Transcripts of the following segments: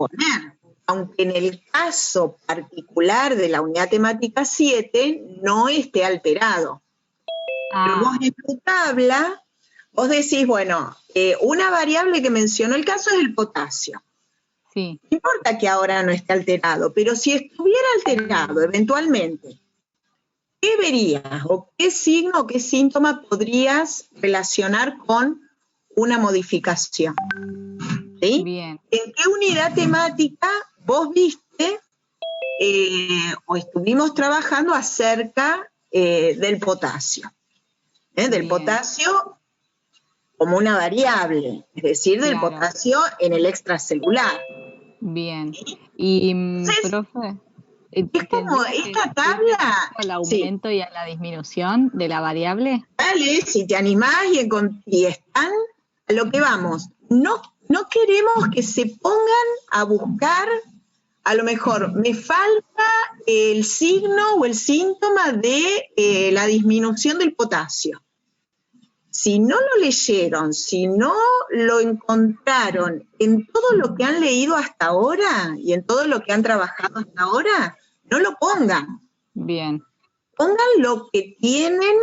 poner, aunque en el caso particular de la unidad temática 7 no esté alterado. Pero vos en tu tabla, vos decís, bueno, una variable que mencionó el caso es el potasio. Sí. No importa que ahora no esté alterado, pero si estuviera alterado eventualmente, ¿qué verías o qué signo o qué síntoma podrías relacionar con una modificación? ¿Sí? Bien. ¿En qué unidad temática vos viste o estuvimos trabajando acerca del potasio? Del potasio como una variable, es decir, del potasio en el extracelular. Bien. Y, entonces, profe, es como esta tabla. ¿Al aumento y a la disminución de la variable? Dale, si te animás y están a lo que vamos. No queremos que se pongan a buscar, a lo mejor me falta el signo o el síntoma de la disminución del potasio. Si no lo leyeron, si no lo encontraron en todo lo que han leído hasta ahora y en todo lo que han trabajado hasta ahora, no lo pongan. Bien. Pongan lo que tienen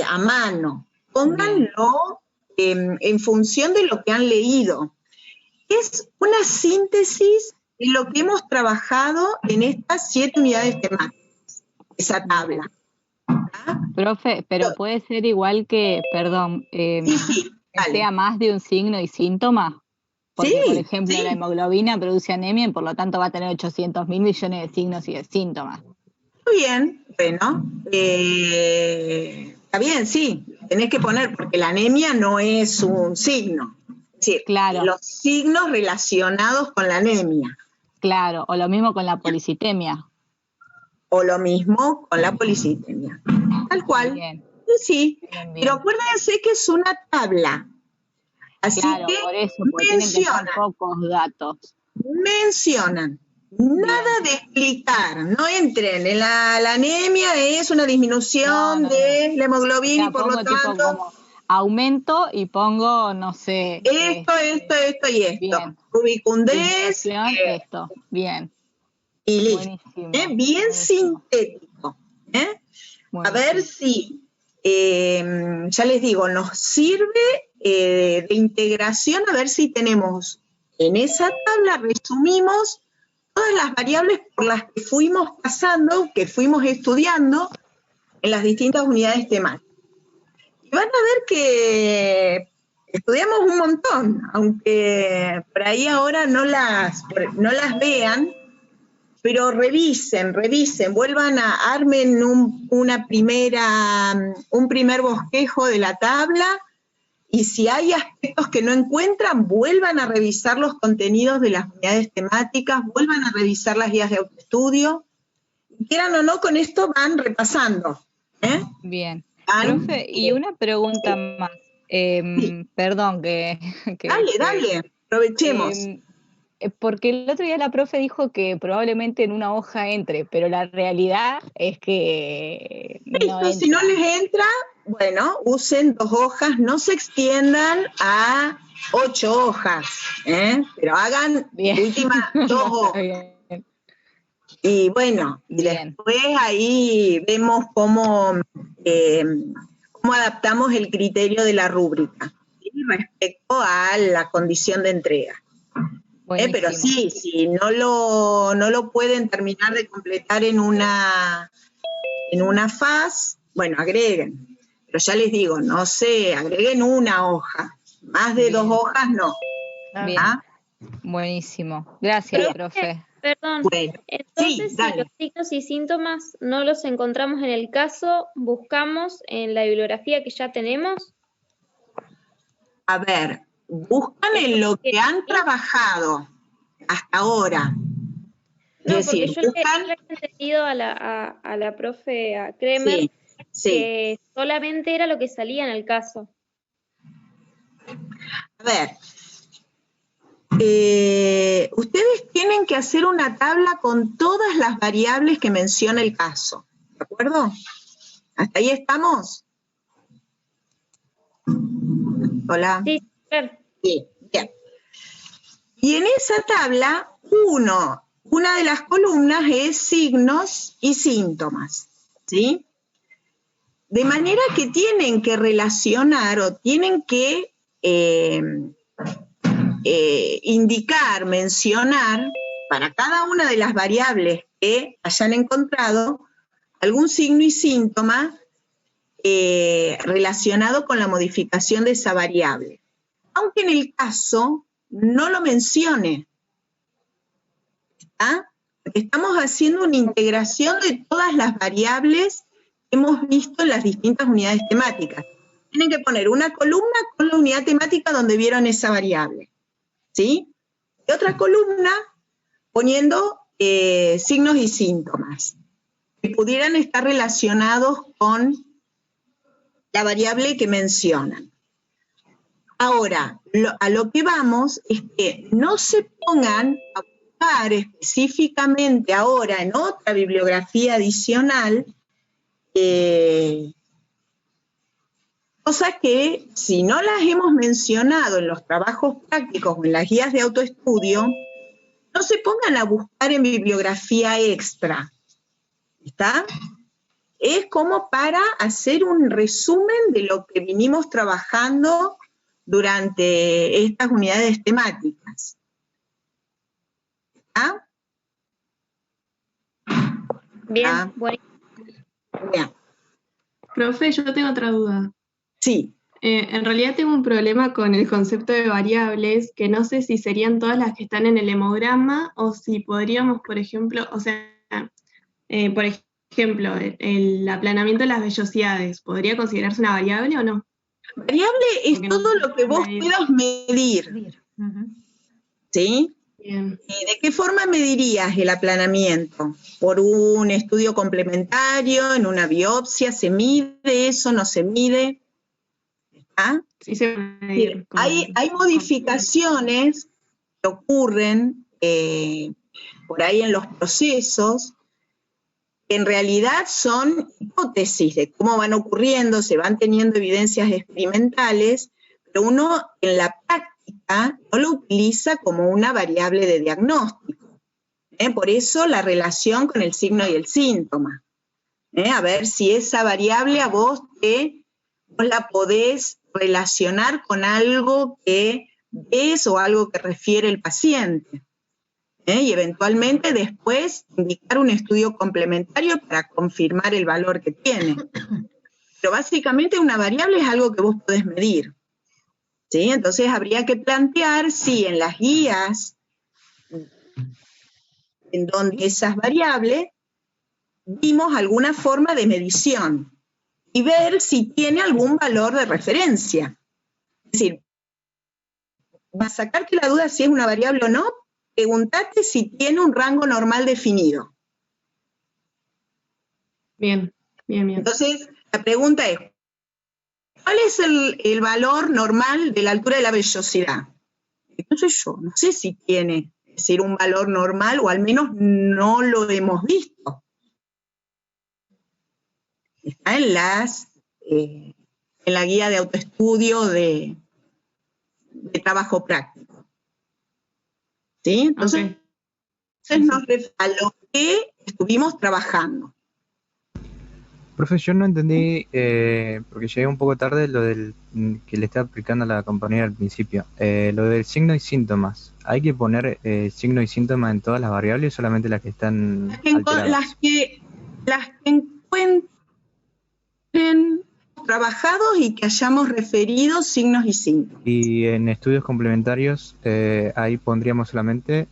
a mano, pónganlo en función de lo que han leído. Es una síntesis de lo que hemos trabajado en estas 7 unidades temáticas, esa tabla. Profe, pero puede ser igual que, perdón, que sea más de un signo y síntoma. Porque, por ejemplo, la hemoglobina produce anemia y por lo tanto va a tener 800.000 millones de signos y de síntomas. Muy bien, bueno, está bien, sí, tenés que poner, porque la anemia no es un signo. Es decir, los signos relacionados con la anemia. Claro, o lo mismo con la policitemia. O lo mismo con la policitemia. Tal cual. Bien. Sí, bien. Pero acuérdense que es una tabla. Así que por eso, porque tienen que ser pocos datos. Mencionan. Nada de explicar, no entren en la anemia, es una disminución de la hemoglobina y por lo tanto... Como aumento y pongo, no sé... Esto y esto. Bien. Rubicundés. Esto, bien. Y listo. Bien sintético. A ver si, ya les digo, nos sirve de integración, a ver si tenemos en esa tabla, resumimos todas las variables por las que fuimos pasando, que fuimos estudiando en las distintas unidades temáticas. Y van a ver que estudiamos un montón, aunque por ahí ahora no las vean, pero revisen, vuelvan armen un primer bosquejo de la tabla, y si hay aspectos que no encuentran, vuelvan a revisar los contenidos de las unidades temáticas, vuelvan a revisar las guías de autoestudio, y quieran o no, con esto van repasando. Bien. Profe, y una pregunta más. Perdón que... Dale, aprovechemos. Porque el otro día la profe dijo que probablemente en una hoja entre, pero la realidad es que no entra. Si no les entra, bueno, usen 2 hojas, no se extiendan a 8 hojas, pero hagan últimas 2 hojas. Y bueno, y después ahí vemos cómo adaptamos el criterio de la rúbrica respecto a la condición de entrega. Pero sí, si no lo pueden terminar de completar en una faz, bueno, agreguen. Pero ya les digo, no sé, agreguen una hoja. Más de 2 hojas no. Bien. Buenísimo. Gracias, profe. Perdón, bueno, entonces si los signos y síntomas no los encontramos en el caso, ¿buscamos en la bibliografía que ya tenemos? A ver, buscan en lo que han trabajado hasta ahora. No, porque yo le he entendido a la profe, a Kremer, que solamente era lo que salía en el caso. A ver, ustedes tienen que hacer una tabla con todas las variables que menciona el caso, ¿de acuerdo? ¿Hasta ahí estamos? Hola. Sí, claro. Sí, bien. Y en esa tabla, una de las columnas es signos y síntomas, ¿sí? De manera que tienen que relacionar o tienen que indicar, mencionar para cada una de las variables que hayan encontrado algún signo y síntoma relacionado con la modificación de esa variable. Aunque en el caso no lo mencione, ¿está? Porque estamos haciendo una integración de todas las variables que hemos visto en las distintas unidades temáticas. Tienen que poner una columna con la unidad temática donde vieron esa variable, ¿sí? Y otra columna poniendo signos y síntomas que pudieran estar relacionados con la variable que mencionan. Ahora, a lo que vamos es que no se pongan a buscar específicamente ahora en otra bibliografía adicional cosas que si no las hemos mencionado en los trabajos prácticos o en las guías de autoestudio, no se pongan a buscar en bibliografía extra, ¿está? Es como para hacer un resumen de lo que vinimos trabajando durante estas unidades temáticas. ¿Ah? Bien, bueno. Bien. Profe, yo tengo otra duda. Sí. En realidad tengo un problema con el concepto de variables, que no sé si serían todas las que están en el hemograma o si podríamos, por ejemplo, por ejemplo, el aplanamiento de las vellosidades, ¿podría considerarse una variable o no? Variable es porque todo lo que vos puedas medir. ¿Sí? Bien. ¿De qué forma medirías el aplanamiento? ¿Por un estudio complementario, en una biopsia? ¿Se mide eso? ¿No se mide? ¿Ah? Sí, se puede medir. Hay modificaciones que ocurren por ahí en los procesos, que en realidad son hipótesis de cómo van ocurriendo, se van teniendo evidencias experimentales, pero uno en la práctica no lo utiliza como una variable de diagnóstico. Por eso la relación con el signo y el síntoma. A ver si esa variable a vos la podés relacionar con algo que ves o algo que refiere el paciente. Y eventualmente después indicar un estudio complementario para confirmar el valor que tiene. Pero básicamente una variable es algo que vos podés medir. ¿Sí? Entonces habría que plantear si en las guías en donde esas variables vimos alguna forma de medición y ver si tiene algún valor de referencia. Es decir, para sacarte la duda si es una variable o no, preguntate si tiene un rango normal definido. Bien, bien, bien. Entonces, la pregunta es, ¿cuál es el valor normal de la altura de la vellosidad? Entonces yo no sé si tiene, es decir, un valor normal o al menos no lo hemos visto. Está en la guía de autoestudio de trabajo práctico. ¿Sí? Entonces, nos refiere a lo que estuvimos trabajando. Profe, yo no entendí, porque llegué un poco tarde, lo del que le estaba explicando a la compañera al principio. Lo del signo y síntomas. ¿Hay que poner signo y síntoma en todas las variables o solamente las que están alteradas? Las que encuentren trabajados y que hayamos referido signos y síntomas. Y en estudios complementarios, ahí pondríamos solamente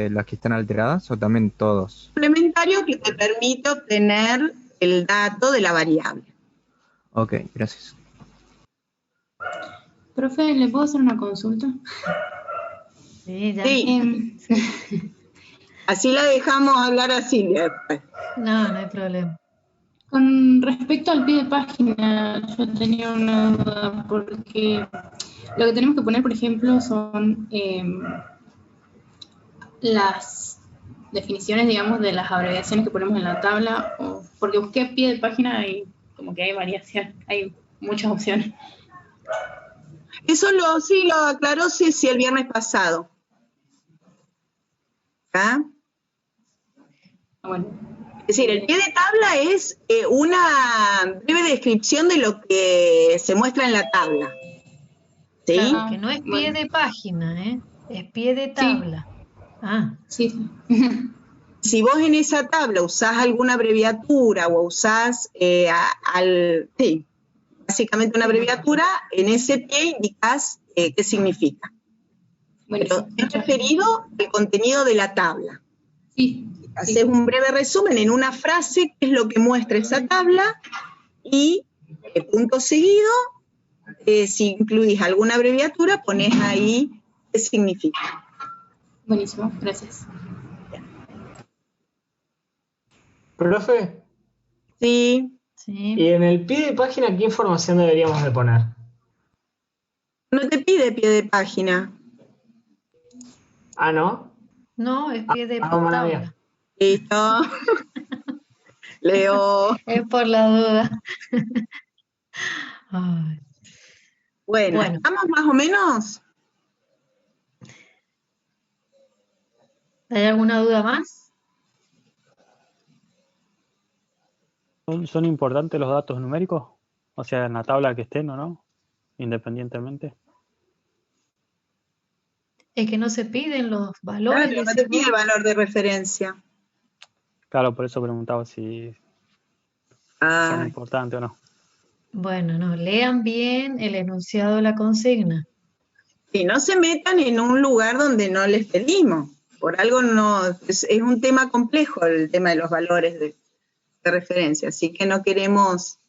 las que están alteradas o también todos. Complementario que te permite obtener el dato de la variable. Ok, gracias. Profe, ¿le puedo hacer una consulta? Sí, ya. Sí. Así la dejamos hablar a Silvia después. No hay problema. Con respecto al pie de página, yo tenía una duda, porque lo que tenemos que poner, por ejemplo, son las definiciones, digamos, de las abreviaciones que ponemos en la tabla, porque busqué pie de página y como que hay variación, hay muchas opciones. Eso sí lo aclaró sí el viernes pasado. ¿Ah? Bueno. Es decir, el pie de tabla es una breve descripción de lo que se muestra en la tabla. ¿Sí? Claro, que no es pie de página, es pie de tabla. Sí. Ah. Sí. Si vos en esa tabla usás alguna abreviatura o usás, sí, básicamente una abreviatura, en ese pie indicás qué significa. Pero es referido al contenido de la tabla. Sí. Haces un breve resumen en una frase, qué es lo que muestra esa tabla, y punto seguido, si incluís alguna abreviatura, pones ahí qué significa. Buenísimo, gracias. ¿Profe? Sí. ¿Y en el pie de página qué información deberíamos de poner? No te pide pie de página. Ah, ¿no? No, es pie de tabla. Listo. Leo. Es por la duda. Ay. Bueno, ¿estamos más o menos? ¿Hay alguna duda más? ¿Son importantes los datos numéricos? O sea, en la tabla que estén o no, independientemente. Es que no se piden los valores. Claro, no te pide el valor de referencia. Claro, por eso preguntaba si son importantes o no. Bueno, no, lean bien el enunciado de la consigna. Y no se metan en un lugar donde no les pedimos. Por algo no, es un tema complejo el tema de los valores de referencia, así que no queremos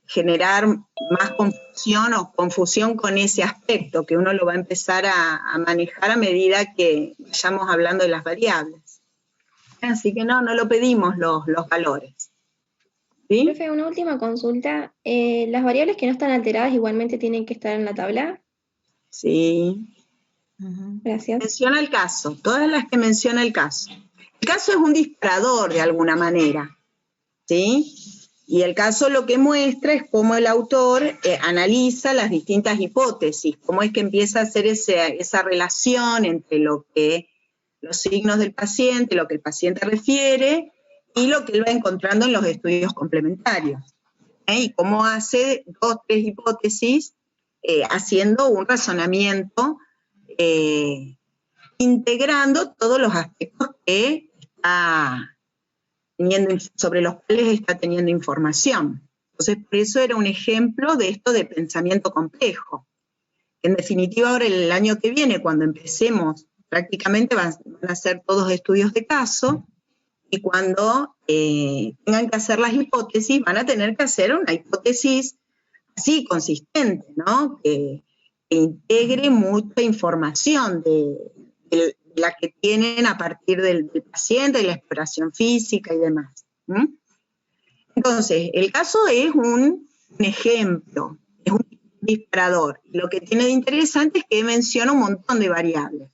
generar más confusión con ese aspecto, que uno lo va a empezar a manejar a medida que vayamos hablando de las variables. Así que no lo pedimos los valores. ¿Sí? Profe, una última consulta. ¿Las variables que no están alteradas igualmente tienen que estar en la tabla? Sí. Gracias. Menciona el caso, todas las que menciona el caso. El caso es un disparador de alguna manera, ¿sí? Y el caso lo que muestra es cómo el autor analiza las distintas hipótesis, cómo es que empieza a hacer esa relación entre lo que los signos del paciente, lo que el paciente refiere y lo que él va encontrando en los estudios complementarios. Y cómo hace 2 o 3 hipótesis haciendo un razonamiento integrando todos los aspectos que está teniendo, sobre los cuales está teniendo información. Entonces, por eso era un ejemplo de esto de pensamiento complejo. En definitiva, ahora el año que viene, cuando empecemos, prácticamente van a ser todos estudios de caso, y cuando tengan que hacer las hipótesis, van a tener que hacer una hipótesis así, consistente, ¿no? Que integre mucha información de la que tienen a partir del paciente, de la exploración física y demás. Entonces, el caso es un ejemplo, es un disparador. Lo que tiene de interesante es que menciona un montón de variables.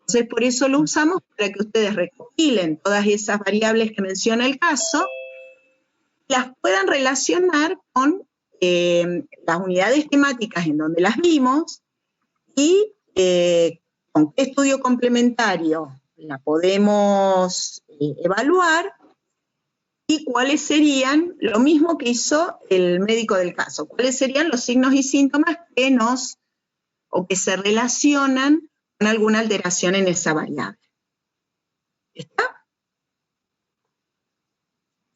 Entonces, por eso lo usamos para que ustedes recopilen todas esas variables que menciona el caso, las puedan relacionar con las unidades temáticas en donde las vimos y con qué estudio complementario la podemos evaluar y cuáles serían, lo mismo que hizo el médico del caso, cuáles serían los signos y síntomas que que se relacionan con alguna alteración en esa variable. ¿Está?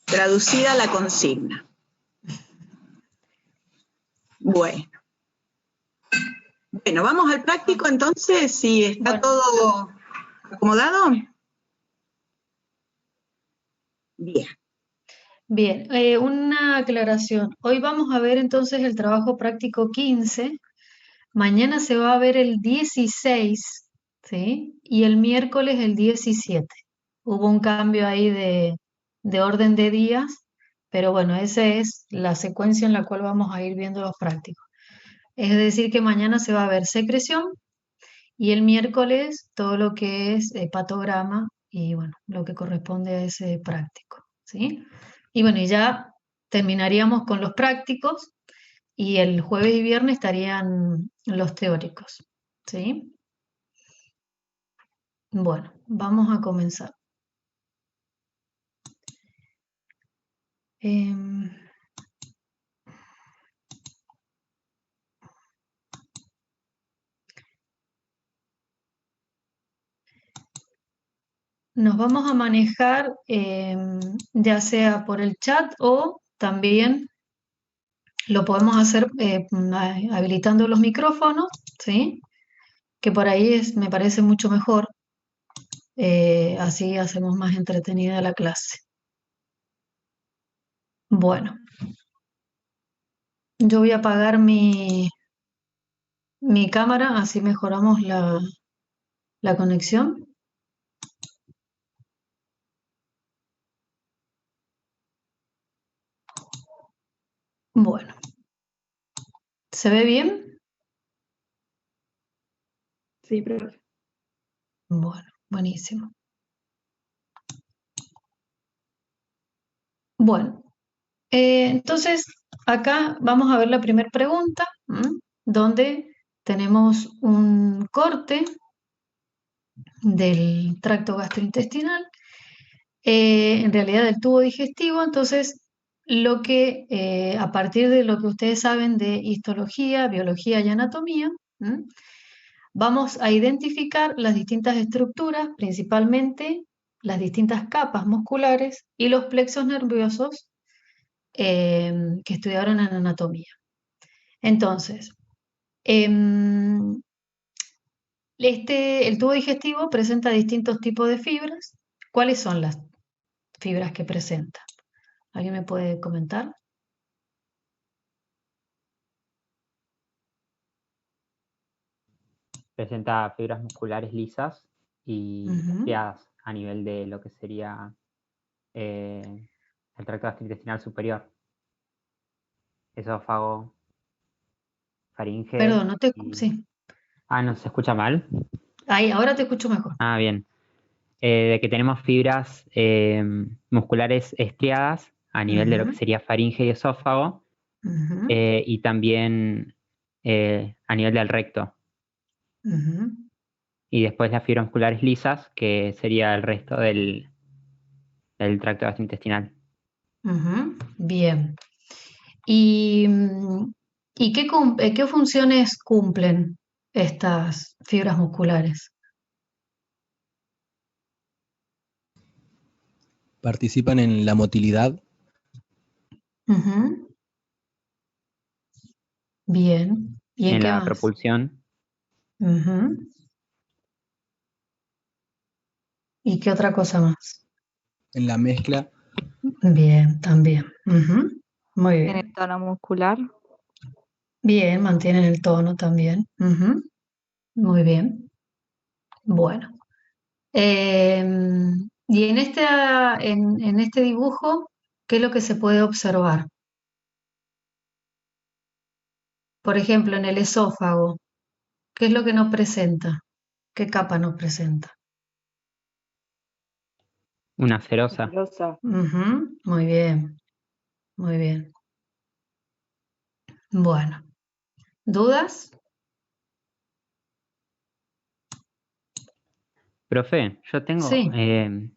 Traducida la consigna. Bueno, vamos al práctico entonces, si está todo acomodado. Bien. Bien, una aclaración. Hoy vamos a ver entonces el trabajo práctico 15. Mañana se va a ver el 16, ¿sí? Y el miércoles el 17. Hubo un cambio ahí de orden de días, pero bueno, esa es la secuencia en la cual vamos a ir viendo los prácticos. Es decir, que mañana se va a ver secreción y el miércoles todo lo que es hepatograma y bueno, lo que corresponde a ese práctico, ¿sí? Y bueno, y ya terminaríamos con los prácticos y el jueves y viernes estarían los teóricos, ¿sí? Bueno, vamos a comenzar. Nos vamos a manejar ya sea por el chat o también lo podemos hacer habilitando los micrófonos, ¿sí? Que por ahí me parece mucho mejor. Así hacemos más entretenida la clase. Bueno, yo voy a apagar mi cámara, así mejoramos la conexión. Bueno, ¿se ve bien? Sí, profe. Bueno, buenísimo. Bueno, entonces acá vamos a ver la primera pregunta, donde tenemos un corte del tracto gastrointestinal, en realidad del tubo digestivo. Entonces, a partir de lo que ustedes saben de histología, biología y anatomía, vamos a identificar las distintas estructuras, principalmente las distintas capas musculares y los plexos nerviosos que estudiaron en anatomía. Entonces, el tubo digestivo presenta distintos tipos de fibras. ¿Cuáles son las fibras que presenta? ¿Alguien me puede comentar? Presenta fibras musculares lisas y estriadas a nivel de lo que sería el tracto gastrointestinal superior. Esófago, faringe. Perdón, no te... Sí. Ah, ¿no se escucha mal? Ahí, ahora te escucho mejor. Ah, bien. De que tenemos fibras musculares estriadas a nivel de lo que sería faringe y esófago, y también a nivel del recto. Y después las fibras musculares lisas, que sería el resto del tracto gastrointestinal. Bien. ¿Y qué funciones cumplen estas fibras musculares? Participan en la motilidad. Bien. ¿Y en qué la más? propulsión. ¿Y qué otra cosa más? En la mezcla. Bien, también. Muy bien. ¿En el tono muscular? Bien, mantienen el tono también. Muy bien. Bueno. Y en este dibujo, ¿qué es lo que se puede observar? Por ejemplo, en el esófago, ¿qué es lo que nos presenta? ¿Qué capa nos presenta? Una serosa. Muy bien, muy bien. Bueno, ¿dudas? Profe, yo tengo, Sí.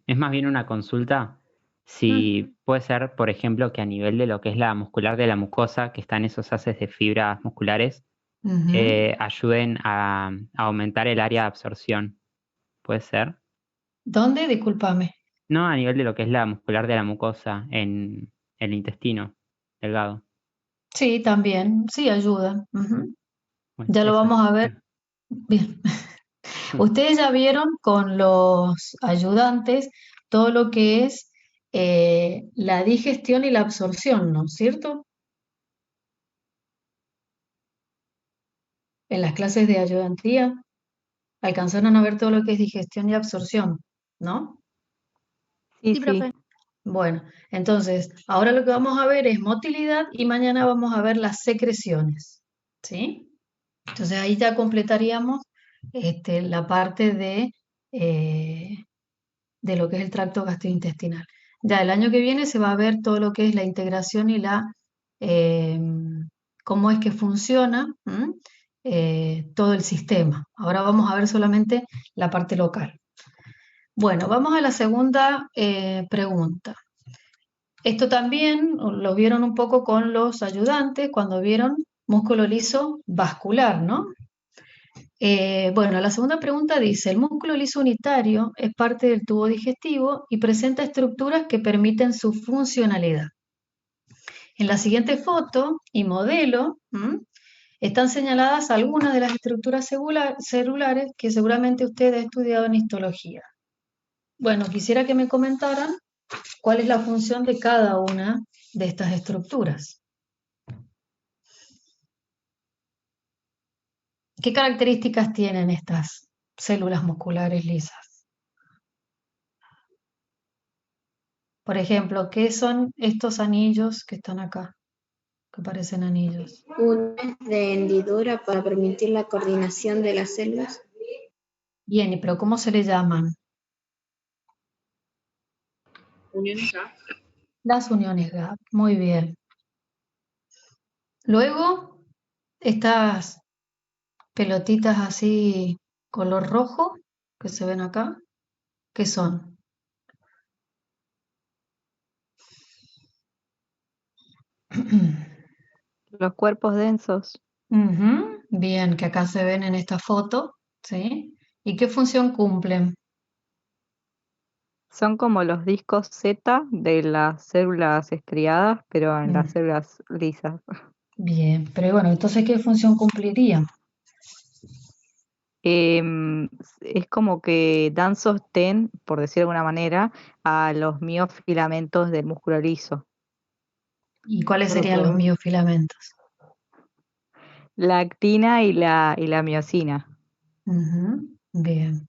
es más bien una consulta, si puede ser, por ejemplo, que a nivel de lo que es la muscular de la mucosa, que están esos haces de fibras musculares, ayuden a aumentar el área de absorción. ¿Puede ser? ¿Dónde? Discúlpame. No, a nivel de lo que es la muscular de la mucosa en el intestino delgado. Sí, también, sí, ayuda. Bueno, Ya lo vamos a ver. Bien. Ustedes ya vieron con los ayudantes todo lo que es la digestión y la absorción, ¿no es cierto? En las clases de ayudantía alcanzaron a ver todo lo que es digestión y absorción, ¿no? Sí, profe. Bueno, entonces, ahora lo que vamos a ver es motilidad y mañana vamos a ver las secreciones, ¿sí? Entonces ahí ya completaríamos la parte de lo que es el tracto gastrointestinal. Ya el año que viene se va a ver todo lo que es la integración y cómo es que funciona todo el sistema. Ahora vamos a ver solamente la parte local. Bueno, vamos a la segunda pregunta. Esto también lo vieron un poco con los ayudantes cuando vieron músculo liso vascular, ¿no? Bueno, la segunda pregunta dice, el músculo liso unitario es parte del tubo digestivo y presenta estructuras que permiten su funcionalidad. En la siguiente foto y modelo están señaladas algunas de las estructuras celulares que seguramente usted ha estudiado en histología. Bueno, quisiera que me comentaran cuál es la función de cada una de estas estructuras. ¿Qué características tienen estas células musculares lisas? Por ejemplo, ¿qué son estos anillos que están acá? Que parecen anillos. Uniones de hendidura para permitir la coordinación de las células. Bien, pero ¿cómo se le llaman? Uniones GAP. Las uniones GAP, muy bien. Luego, estas pelotitas así color rojo que se ven acá, ¿qué son? Los cuerpos densos. Bien, que acá se ven en esta foto, ¿sí? ¿Y qué función cumplen? Son como los discos Z de las células estriadas, pero en las células lisas. Bien, pero bueno, entonces ¿qué función cumplirían? Es como que dan sostén, por decir de alguna manera, a los miofilamentos del músculo liso. ¿Y cuáles serían los miofilamentos? La actina y la miosina. Bien.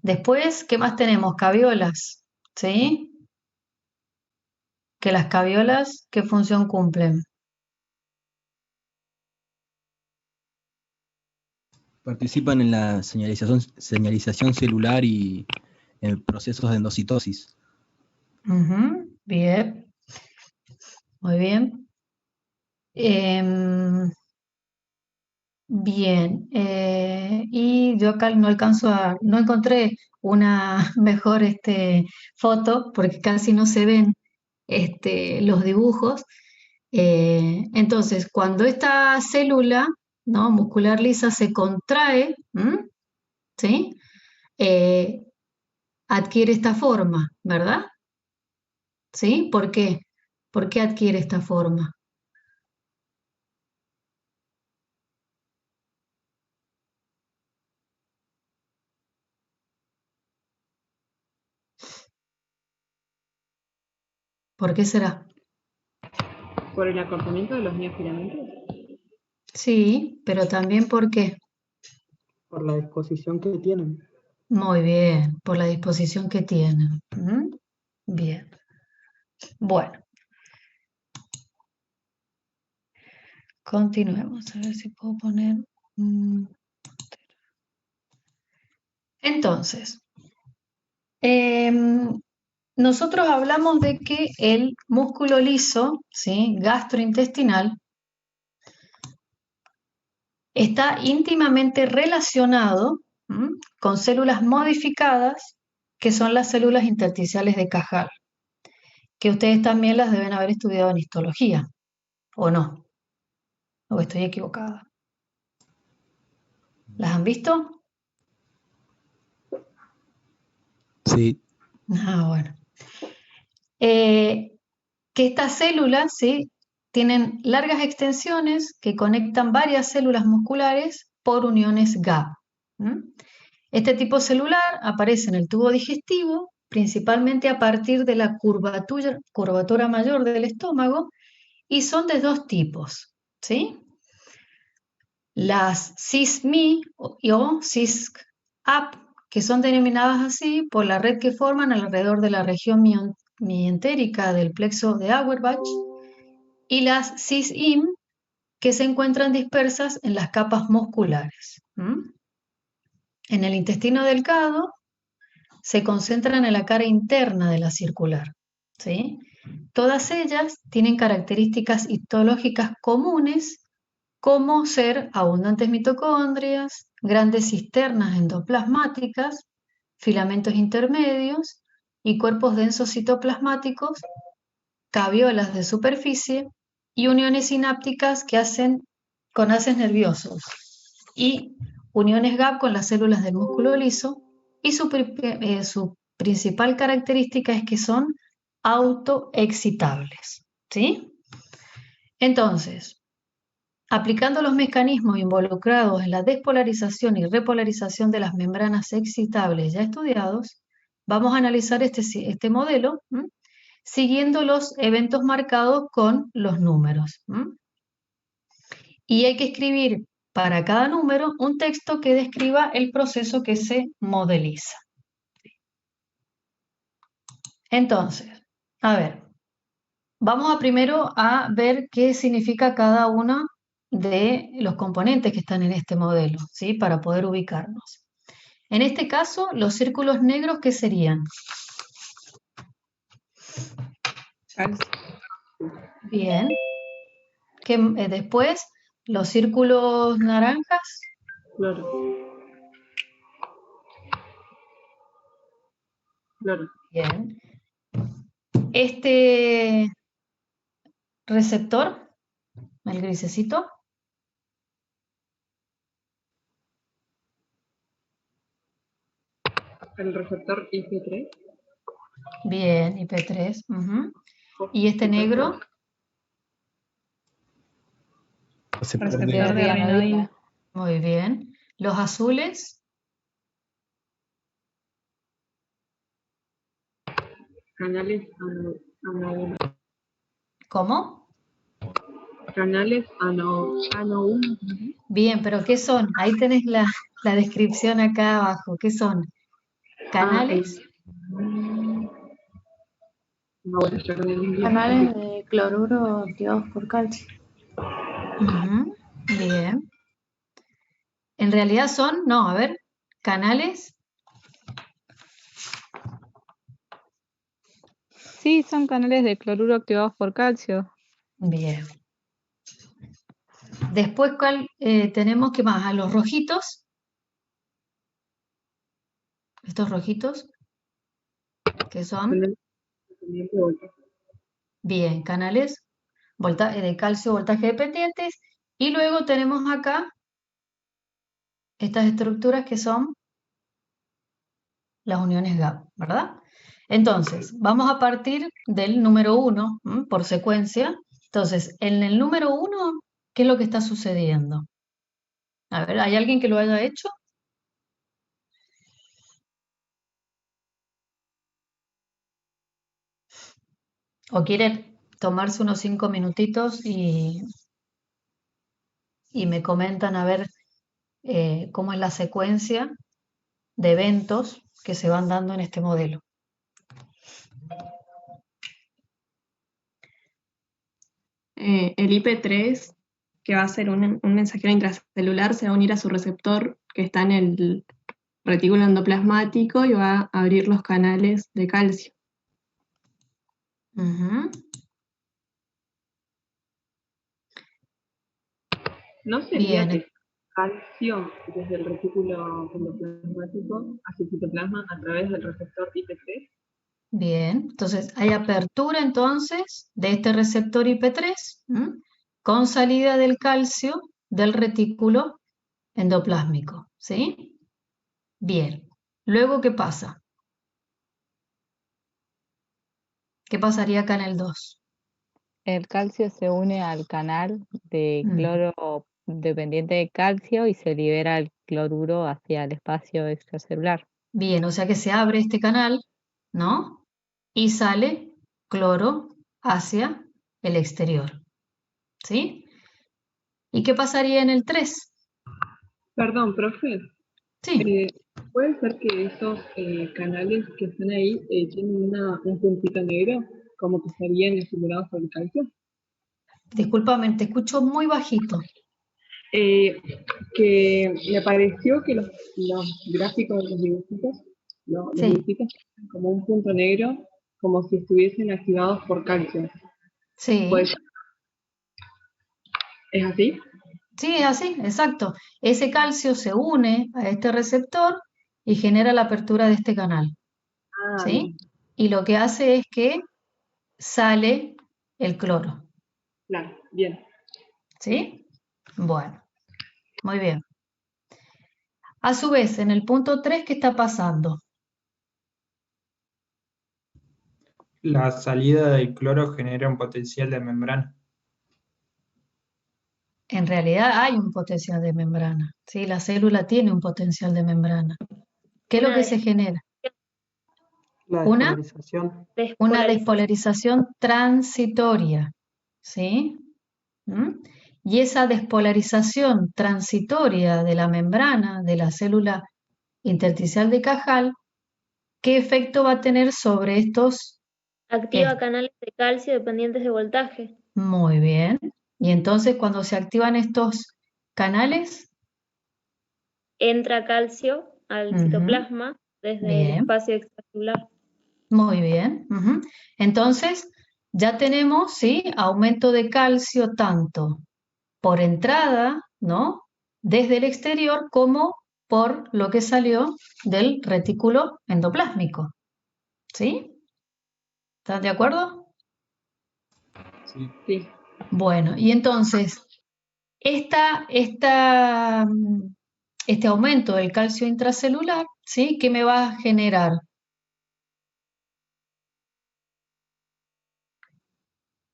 Después, ¿qué más tenemos? Caviolas, ¿sí? Que las caviolas, ¿qué función cumplen? Participan en la señalización celular y en procesos de endocitosis. Bien. Muy bien. Bien. Y yo acá no encontré una mejor foto porque casi no se ven los dibujos. Entonces, cuando esta célula, ¿no?, muscular lisa se contrae, ¿sí? Adquiere esta forma, ¿verdad? ¿Sí? ¿Por qué? ¿Por qué adquiere esta forma? ¿Por qué será? ¿Por el acortamiento de los miofilamentos? Sí, pero también ¿por qué? Por la disposición que tienen. Muy bien, por la disposición que tienen. Bien. Bueno. Continuemos, a ver si puedo poner... Entonces, nosotros hablamos de que el músculo liso, ¿sí?, gastrointestinal, está íntimamente relacionado con células modificadas, que son las células intersticiales de Cajal, que ustedes también las deben haber estudiado en histología, ¿o no? ¿O estoy equivocada? ¿Las han visto? Sí. Ah, bueno. Que estas células, ¿sí?, tienen largas extensiones que conectan varias células musculares por uniones GAP. Este tipo celular aparece en el tubo digestivo, principalmente a partir de la curvatura mayor del estómago, y son de dos tipos, ¿sí? Las cis-mi o cis-ap, que son denominadas así por la red que forman alrededor de la región mientérica del plexo de Auerbach, y las cis-im, que se encuentran dispersas en las capas musculares. En el intestino delgado se concentran en la cara interna de la circular, ¿sí? Todas ellas tienen características histológicas comunes, como ser abundantes mitocondrias, grandes cisternas endoplasmáticas, filamentos intermedios y cuerpos densos citoplasmáticos, caviolas de superficie y uniones sinápticas que hacen con haces nerviosos y uniones gap con las células del músculo liso, y su principal característica es que son autoexcitables, ¿sí? Entonces, aplicando los mecanismos involucrados en la despolarización y repolarización de las membranas excitables ya estudiados, vamos a analizar este modelo, siguiendo los eventos marcados con los números. Y hay que escribir para cada número un texto que describa el proceso que se modeliza. Entonces, a ver, vamos primero a ver qué significa cada uno de los componentes que están en este modelo, ¿sí? Para poder ubicarnos. En este caso, los círculos negros, ¿qué serían? Bien. Después, los círculos naranjas. Cloro. Bien. Este receptor, el grisecito. El receptor IP3. Bien, IP3. ¿Y este negro? Receptor de adenoína. Muy bien. ¿Los azules? Canales ano 1. ¿Cómo? Canales ano 1. Bien, pero ¿qué son? Ahí tenés la descripción acá abajo. ¿Qué son? ¿Canales? Canales de cloruro activados por calcio. Bien. En realidad son, no, a ver, canales. Sí, son canales de cloruro activados por calcio. Bien. Después, ¿cuál tenemos que más? A los rojitos. Estos rojitos. ¿Qué son? Bien, canales de calcio, voltaje dependientes. Y luego tenemos acá estas estructuras que son las uniones gap, ¿verdad? Entonces, vamos a partir del número 1, por secuencia. Entonces, en el número 1, ¿qué es lo que está sucediendo? A ver, ¿hay alguien que lo haya hecho? ¿O quiere tomarse unos 5 minutitos y me comentan a ver cómo es la secuencia de eventos que se van dando en este modelo? El IP3, que va a ser un mensajero intracelular, se va a unir a su receptor que está en el retículo endoplasmático y va a abrir los canales de calcio. ¿No sería que calcio desde el retículo endoplasmático hacia el citoplasma a través del receptor IP3? Bien, entonces hay apertura entonces de este receptor IP3 con salida del calcio del retículo endoplásmico, ¿sí? Bien, luego ¿qué pasa? ¿Qué pasaría acá en el 2? El calcio se une al canal de cloro dependiente de calcio y se libera el cloruro hacia el espacio extracelular. Bien, o sea que se abre este canal, ¿no? Y sale cloro hacia el exterior, ¿sí? ¿Y qué pasaría en el 3? Perdón, profe. Sí. ¿Puede ser que esos canales que están ahí tienen un puntito negro, como que estarían estimulados por el calcio? Discúlpame, te escucho muy bajito. Que me pareció que los gráficos de los dibujitos, los dibujitos tienen como un punto negro, como si estuviesen activados por calcio. Sí. Pues, ¿es así? Sí, es así, exacto. Ese calcio se une a este receptor y genera la apertura de este canal. ¿Sí? Y lo que hace es que sale el cloro. Claro, bien. ¿Sí? Bueno, muy bien. A su vez, en el punto 3, ¿qué está pasando? La salida del cloro genera un potencial de membrana. En realidad hay un potencial de membrana. ¿Sí? La célula tiene un potencial de membrana. ¿Qué es lo que se genera? La Una despolarización. despolarización transitoria. ¿Sí? ¿Mm? Y esa despolarización transitoria de la membrana de la célula intersticial de Cajal, ¿qué efecto va a tener sobre estos? Activa canales de calcio dependientes de voltaje. Muy bien. Y entonces cuando se activan estos canales, entra calcio al citoplasma desde el espacio extracelular. Muy bien. Entonces, ya tenemos, ¿sí?, aumento de calcio tanto por entrada, ¿no?, desde el exterior como por lo que salió del retículo endoplásmico. ¿Sí? ¿Están de acuerdo? Sí. Bueno, y entonces, este aumento del calcio intracelular, ¿sí?, ¿qué me va a generar?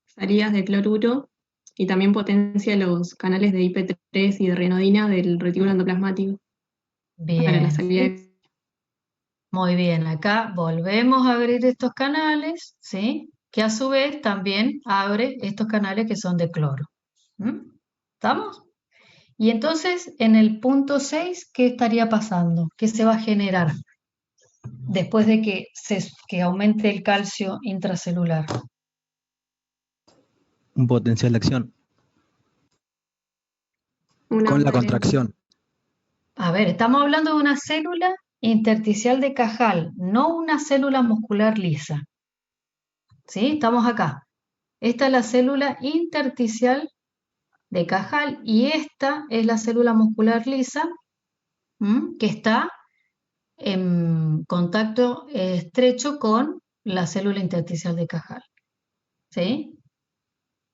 Salidas de cloruro y también potencia los canales de IP3 y de renodina del retículo endoplasmático. Para la Bien. salida Muy bien, acá volvemos a abrir estos canales, ¿sí? Que a su vez también abre estos canales que son de cloro. ¿Estamos? Y entonces, en el punto 6, ¿qué estaría pasando? ¿Qué se va a generar después de que aumente el calcio intracelular? Un potencial de acción. Con la contracción. A ver, estamos hablando de una célula intersticial de Cajal, no una célula muscular lisa. ¿Sí? Estamos acá. Esta es la célula intersticial de Cajal y esta es la célula muscular lisa que está en contacto estrecho con la célula intersticial de Cajal. ¿Sí?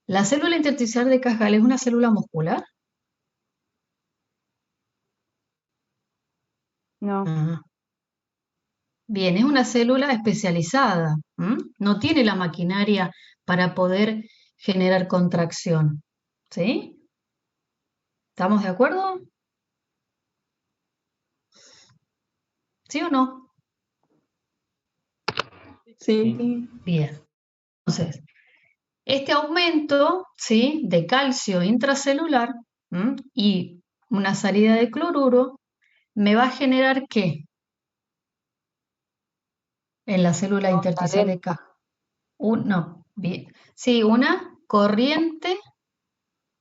¿La célula intersticial de Cajal es una célula muscular? No. Bien, es una célula especializada. No tiene la maquinaria para poder generar contracción. ¿Sí? ¿Estamos de acuerdo? ¿Sí o no? Sí. Bien. Entonces, este aumento, ¿sí?, de calcio intracelular y una salida de cloruro me va a generar ¿qué? En la célula intersticial de Cajal. No, bien. Sí, una corriente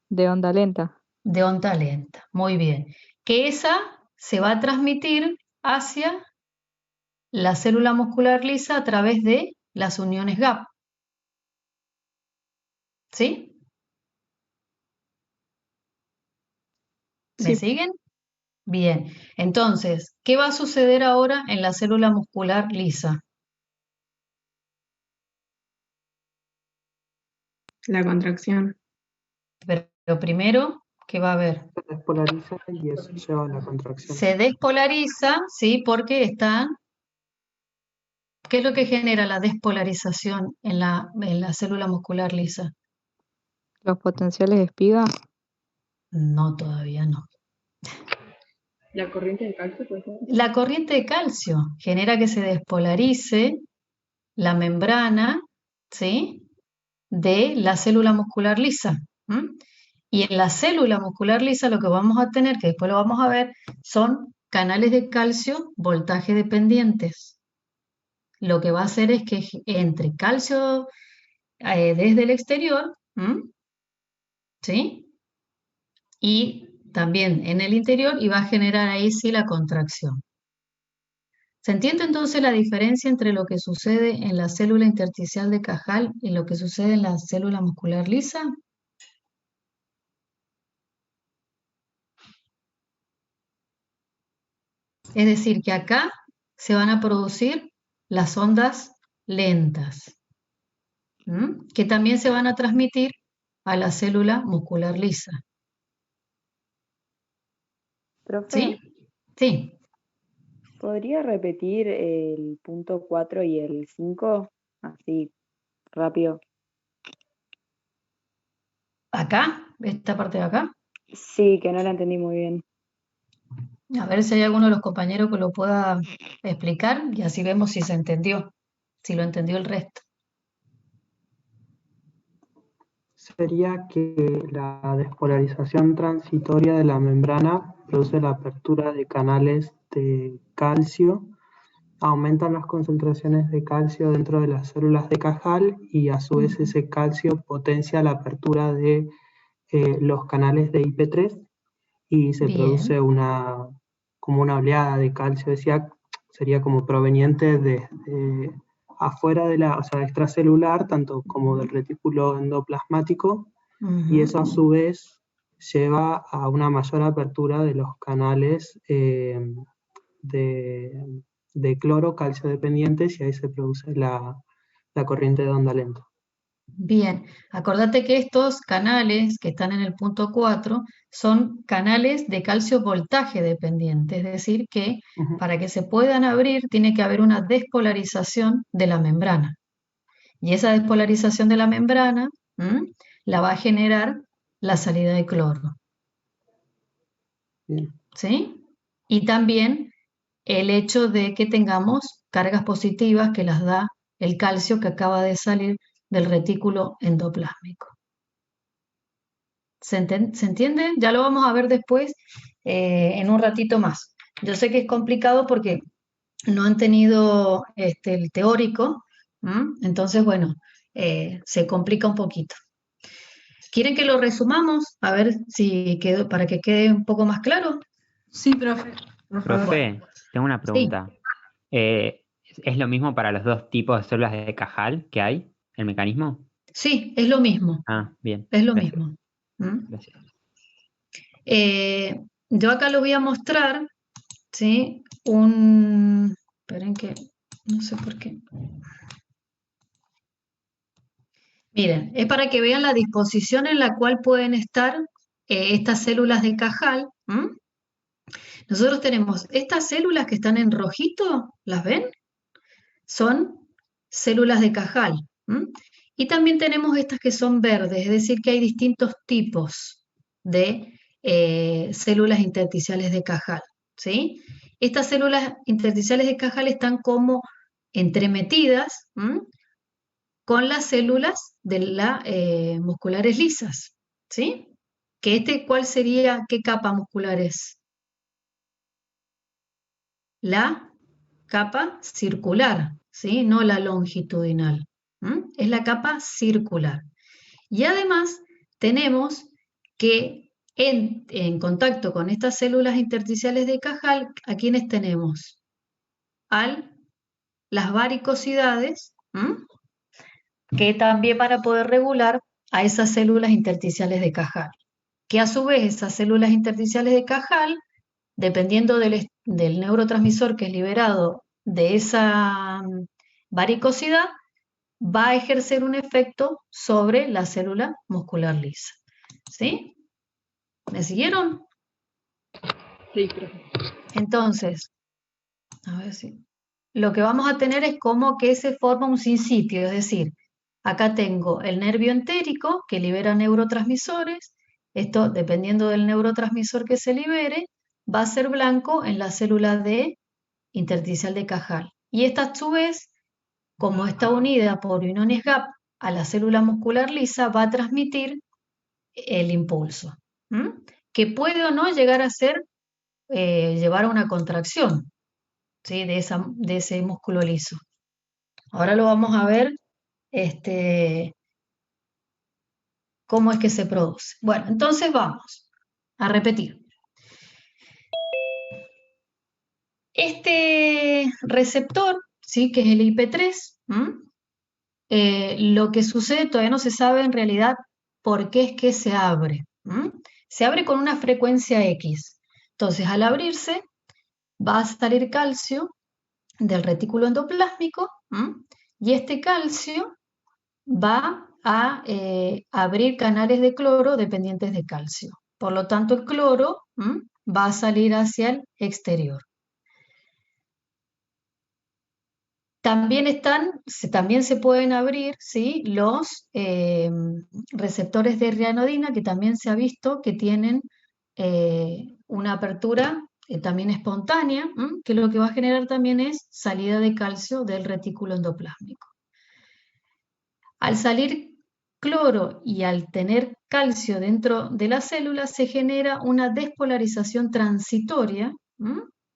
de onda lenta. De onda lenta, muy bien. Que esa se va a transmitir hacia la célula muscular lisa a través de las uniones GAP. ¿Sí? ¿Me siguen? Bien. Entonces, ¿qué va a suceder ahora en la célula muscular lisa? La contracción. Pero primero, ¿qué va a haber? Se despolariza y eso lleva a la contracción. Se despolariza, ¿sí? Porque están... ¿Qué es lo que genera la despolarización en la célula muscular lisa? ¿Los potenciales de espiga? No, todavía no. ¿La corriente de calcio puede ser? La corriente de calcio genera que se despolarice la membrana, ¿sí?, de la célula muscular lisa. Y en la célula muscular lisa lo que vamos a tener, que después lo vamos a ver, son canales de calcio voltaje dependientes. Lo que va a hacer es que entre calcio desde el exterior, ¿sí?, y también en el interior, y va a generar ahí sí la contracción. ¿Se entiende entonces la diferencia entre lo que sucede en la célula intersticial de Cajal y lo que sucede en la célula muscular lisa? Es decir, que acá se van a producir las ondas lentas, que también se van a transmitir a la célula muscular lisa. Profe, ¿Sí? Sí. ¿podría repetir el punto 4 y el 5? Así, rápido. ¿Acá? ¿Esta parte de acá? Sí, que no la entendí muy bien. A ver si hay alguno de los compañeros que lo pueda explicar y así vemos si se entendió, si lo entendió el resto. Sería que la despolarización transitoria de la membrana produce la apertura de canales de calcio, aumentan las concentraciones de calcio dentro de las células de Cajal y a su vez ese calcio potencia la apertura de los canales de IP3 y se produce como una oleada de calcio, decía, sería como proveniente de afuera de o sea, extracelular, tanto como del retículo endoplasmático, y eso a su vez lleva a una mayor apertura de los canales de cloro calcio dependientes y ahí se produce la corriente de onda lenta. Bien, acordate que estos canales que están en el punto 4 son canales de calcio voltaje dependiente, es decir que para que se puedan abrir tiene que haber una despolarización de la membrana. Y esa despolarización de la membrana la va a generar la salida de cloro. ¿Sí? Y también el hecho de que tengamos cargas positivas que las da el calcio que acaba de salir del retículo endoplásmico. ¿Se entiende? Ya lo vamos a ver después en un ratito más. Yo sé que es complicado porque no han tenido el teórico, entonces, bueno, se complica un poquito. ¿Quieren que lo resumamos? A ver si quedó, para que quede un poco más claro. Sí, profe. Profe, tengo una pregunta. Sí. ¿Es lo mismo para los dos tipos de células de Cajal que hay, el mecanismo? Sí, es lo mismo. Ah, bien. Es lo mismo. Gracias. Yo acá lo voy a mostrar, ¿sí? Esperen que, no sé por qué. Miren, es para que vean la disposición en la cual pueden estar estas células de Cajal. Nosotros tenemos estas células que están en rojito, ¿las ven? Son células de Cajal. Y también tenemos estas que son verdes, es decir que hay distintos tipos de células intersticiales de Cajal, ¿sí? Estas células intersticiales de Cajal están como entremetidas con las células de las musculares lisas, ¿sí? Que ¿cuál sería, qué capa muscular es? La capa circular, ¿sí? No la longitudinal. Es la capa circular. Y además tenemos que en contacto con estas células intersticiales de Cajal, ¿a quiénes tenemos? Las varicosidades, que también van a poder regular a esas células intersticiales de Cajal. Que a su vez esas células intersticiales de Cajal, dependiendo del neurotransmisor que es liberado de esa varicosidad, va a ejercer un efecto sobre la célula muscular lisa. ¿Sí? ¿Me siguieron? Sí, profe. Entonces, a ver si... Lo que vamos a tener es como que se forma un sinsitio, es decir, acá tengo el nervio entérico que libera neurotransmisores. Esto, dependiendo del neurotransmisor que se libere, va a ser blanco en la célula intersticial de Cajal. Y esta a su vez, como está unida por iones gap a la célula muscular lisa, va a transmitir el impulso, que puede o no llegar a ser, llevar a una contracción, ¿sí? de ese músculo liso. Ahora lo vamos a ver cómo es que se produce. Bueno, entonces vamos a repetir. Este receptor, ¿sí? que es el IP3, lo que sucede todavía no se sabe en realidad por qué es que se abre. Se abre con una frecuencia X. Entonces, al abrirse, va a salir calcio del retículo endoplásmico, y este calcio va a abrir canales de cloro dependientes de calcio. Por lo tanto, el cloro va a salir hacia el exterior. También se pueden abrir, ¿sí?, los receptores de rianodina, que también se ha visto que tienen una apertura también espontánea, que lo que va a generar también es salida de calcio del retículo endoplásmico. Al salir cloro y al tener calcio dentro de la célula, se genera una despolarización transitoria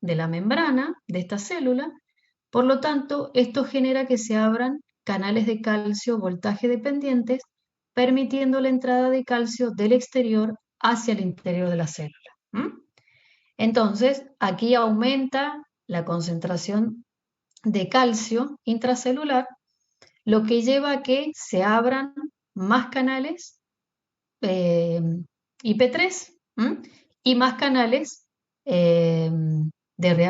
de la membrana de esta célula. Por lo tanto, esto genera que se abran canales de calcio voltaje dependientes, permitiendo la entrada de calcio del exterior hacia el interior de la célula. Entonces, aquí aumenta la concentración de calcio intracelular, lo que lleva a que se abran más canales IP3 y más canales de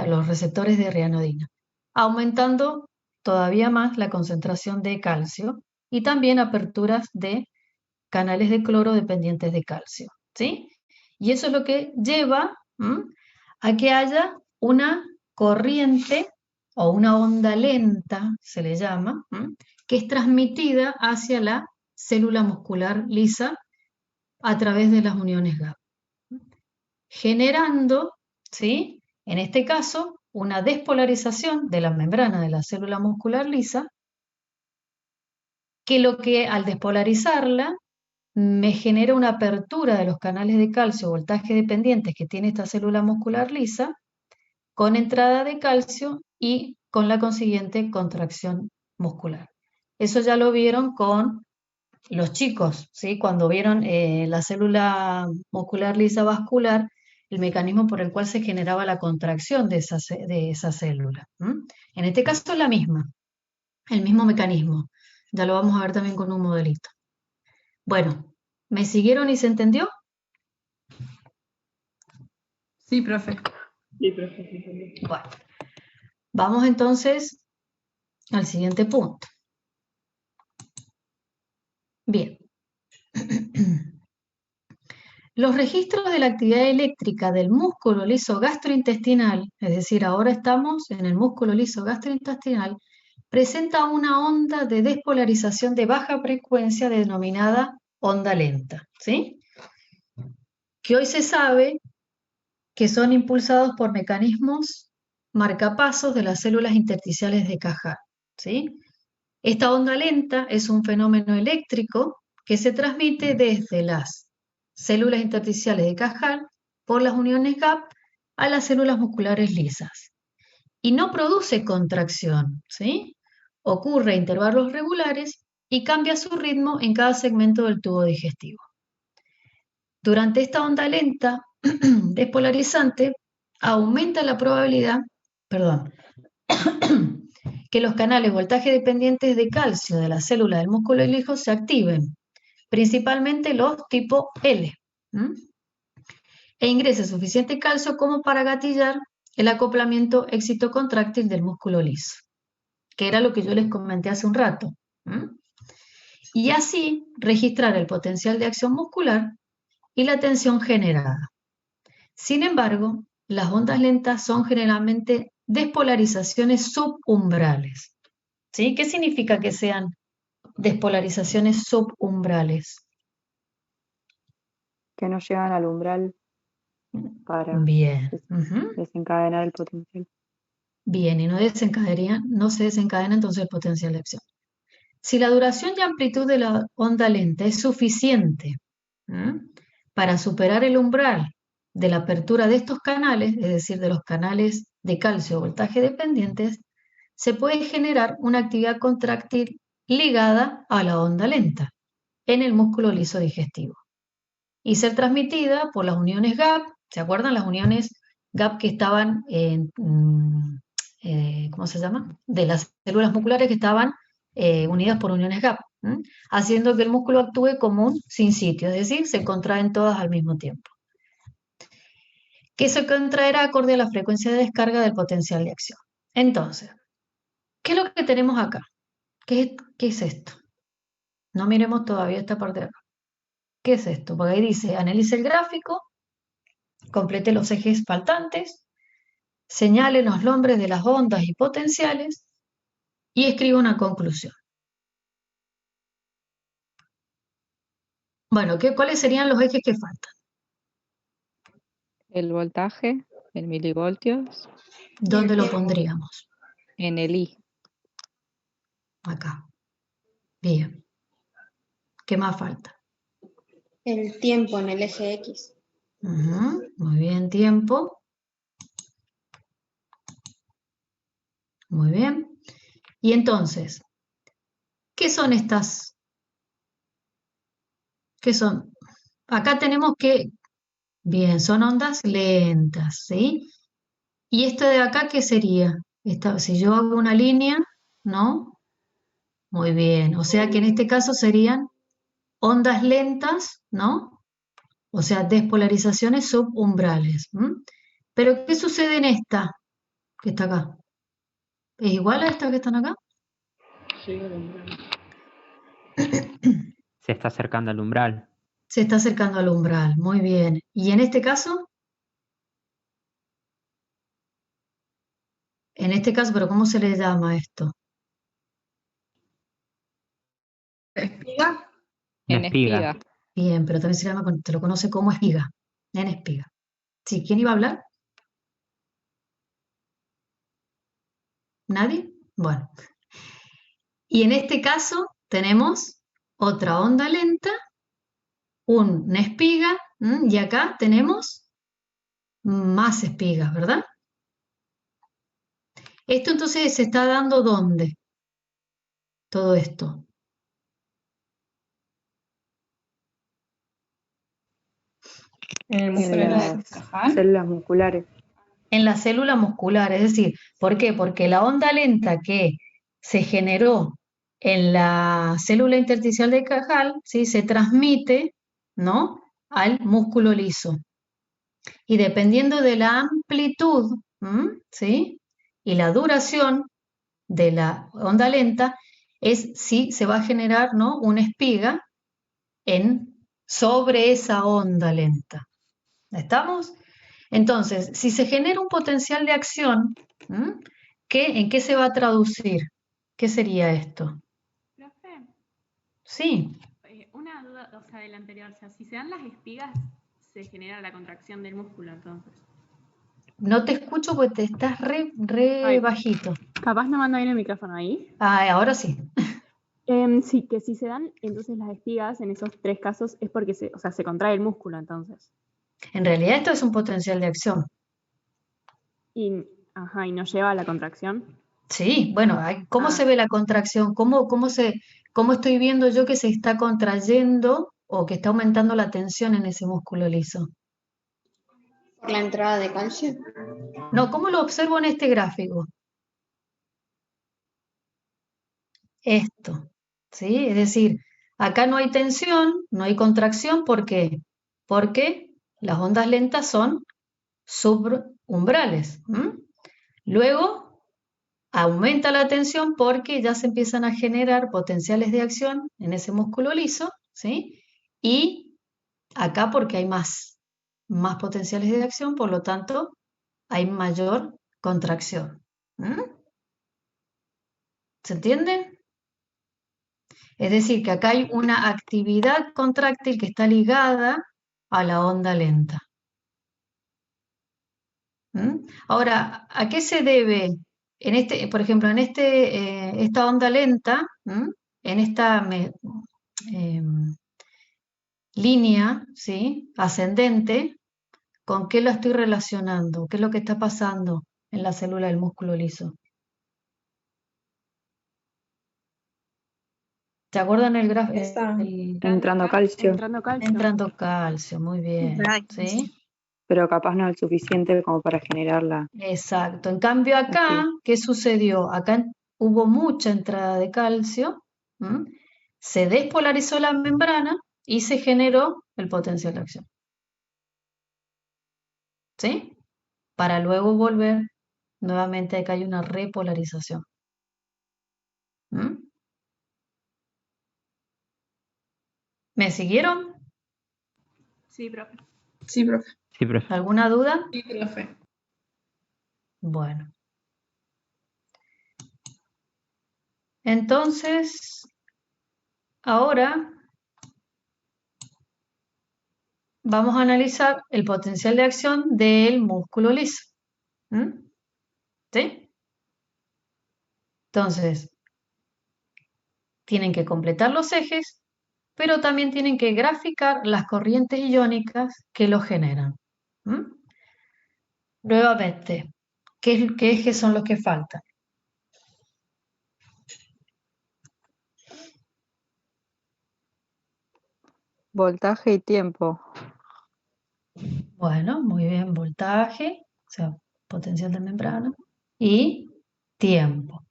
los receptores de rianodina, aumentando todavía más la concentración de calcio y también aperturas de canales de cloro dependientes de calcio, ¿sí? Y eso es lo que lleva a que haya una corriente o una onda lenta, se le llama, que es transmitida hacia la célula muscular lisa a través de las uniones GAP, generando, ¿sí?, en este caso, una despolarización de la membrana de la célula muscular lisa, que al despolarizarla me genera una apertura de los canales de calcio voltaje dependientes que tiene esta célula muscular lisa, con entrada de calcio y con la consiguiente contracción muscular. Eso ya lo vieron con los chicos, ¿sí? Cuando vieron la célula muscular lisa vascular, el mecanismo por el cual se generaba la contracción de esa célula. En este caso es la misma, el mismo mecanismo. Ya lo vamos a ver también con un modelito. Bueno, ¿me siguieron y se entendió? Sí, profe. Sí, profe. Bueno, vamos entonces al siguiente punto. Bien. Los registros de la actividad eléctrica del músculo liso gastrointestinal, es decir, ahora estamos en el músculo liso gastrointestinal, presenta una onda de despolarización de baja frecuencia denominada onda lenta, ¿sí?, que hoy se sabe que son impulsados por mecanismos marcapasos de las células intersticiales de Cajal, ¿sí? Esta onda lenta es un fenómeno eléctrico que se transmite desde las células intersticiales de Cajal por las uniones GAP a las células musculares lisas. Y no produce contracción, ¿sí? Ocurre a intervalos regulares y cambia su ritmo en cada segmento del tubo digestivo. Durante esta onda lenta despolarizante, aumenta la probabilidad, que los canales voltaje dependientes de calcio de la célula del músculo liso se activen, principalmente los tipo L, e ingrese suficiente calcio como para gatillar el acoplamiento excitocontráctil del músculo liso, que era lo que yo les comenté hace un rato, y así registrar el potencial de acción muscular y la tensión generada. Sin embargo, las ondas lentas son generalmente despolarizaciones subumbrales, ¿sí? ¿Qué significa que sean despolarizaciones subumbrales? Que no llegan al umbral para desencadenar el potencial. Bien, y no se desencadena entonces el potencial de acción. Si la duración y amplitud de la onda lenta es suficiente para superar el umbral de la apertura de estos canales, es decir, de los canales de calcio voltaje dependientes, se puede generar una actividad contráctil ligada a la onda lenta en el músculo liso digestivo y ser transmitida por las uniones GAP. ¿Se acuerdan las uniones GAP que estaban ¿cómo se llama? De las células musculares que estaban unidas por uniones GAP, haciendo que el músculo actúe como un sin sitio, es decir, se contraen todas al mismo tiempo. que se contraerá acorde a la frecuencia de descarga del potencial de acción. Entonces, ¿qué es lo que tenemos acá? ¿Qué es esto? No miremos todavía esta parte de acá. ¿Qué es esto? Porque ahí dice, analice el gráfico, complete los ejes faltantes, señale los nombres de las ondas y potenciales y escriba una conclusión. Bueno, ¿cuáles serían los ejes que faltan? El voltaje, el milivoltios. ¿Dónde lo pondríamos? En el I. Acá. Bien. ¿Qué más falta? El tiempo en el eje X. Muy bien, tiempo. Muy bien. Y entonces, ¿qué son estas? ¿Qué son? Acá tenemos que, bien, son ondas lentas, ¿sí? ¿Y esto de acá qué sería? Si yo hago una línea, ¿no? Muy bien. O sea que en este caso serían ondas lentas, ¿no? O sea, despolarizaciones subumbrales. Pero ¿qué sucede en esta que está acá? ¿Es igual a esta que están acá? Sí, el umbral. Se está acercando al umbral. Se está acercando al umbral, muy bien. ¿Y en este caso? En este caso, ¿pero cómo se le llama esto? ¿Espiga? En espiga. Bien, pero también se llama, se lo conoce como espiga. En espiga. Sí, ¿quién iba a hablar? ¿Nadie? Bueno. Y en este caso tenemos otra onda lenta, una espiga, y acá tenemos más espigas, ¿verdad? Esto entonces se está dando ¿dónde? Todo esto. En las células musculares. En la célula muscular, es decir, ¿por qué? Porque la onda lenta que se generó en la célula intersticial de Cajal, ¿sí? Se transmite, ¿no?, al músculo liso. Y dependiendo de la amplitud, ¿sí?, y la duración de la onda lenta, es si se va a generar, ¿no?, una espiga sobre esa onda lenta. ¿Estamos? Entonces, si se genera un potencial de acción, ¿en qué se va a traducir? ¿Qué sería esto? Profe, Sí. una duda, o sea, de la anterior, o sea, si se dan las espigas, se genera la contracción del músculo, entonces. No te escucho porque te estás re bajito. Capaz no manda bien el micrófono ahí. Ah, ahora sí. Sí, que si se dan entonces las espigas en esos 3 casos es porque se contrae el músculo, entonces. En realidad esto es un potencial de acción. ¿Y no lleva a la contracción? Sí, bueno, ¿cómo se ve la contracción? ¿Cómo estoy viendo yo que se está contrayendo o que está aumentando la tensión en ese músculo liso? ¿Por la entrada de calcio? No, ¿cómo lo observo en este gráfico? Esto, ¿sí? Es decir, acá no hay tensión, no hay contracción, ¿por qué? Porque las ondas lentas son subumbrales. Luego, aumenta la tensión porque ya se empiezan a generar potenciales de acción en ese músculo liso, ¿sí? Y acá porque hay más potenciales de acción, por lo tanto, hay mayor contracción. ¿Se entiende? Es decir, que acá hay una actividad contráctil que está ligada a la onda lenta. Ahora, ¿a qué se debe? Por ejemplo, en esta onda lenta, en esta línea, ¿sí?, ascendente, ¿con qué la estoy relacionando? ¿Qué es lo que está pasando en la célula del músculo liso? ¿Se acuerdan el gráfico? Entrando calcio. Entrando calcio, muy bien. ¿Sí? Pero capaz no es suficiente como para generarla. Exacto. En cambio acá, ¿qué sucedió? Acá hubo mucha entrada de calcio, se despolarizó la membrana y se generó el potencial de acción. ¿sí? Para luego volver nuevamente a que hay una repolarización. ¿Mm? ¿Me siguieron? Sí, profe. Sí, profe. Sí, profe. ¿Alguna duda? Sí, profe. Bueno. Entonces, ahora vamos a analizar el potencial de acción del músculo liso. ¿Mm? ¿Sí? Entonces, tienen que completar los ejes, pero también tienen que graficar las corrientes iónicas que los generan. ¿Mm? Nuevamente, ¿qué ejes son los que faltan? Voltaje y tiempo. Bueno, muy bien, voltaje, o sea, potencial de membrana, y tiempo.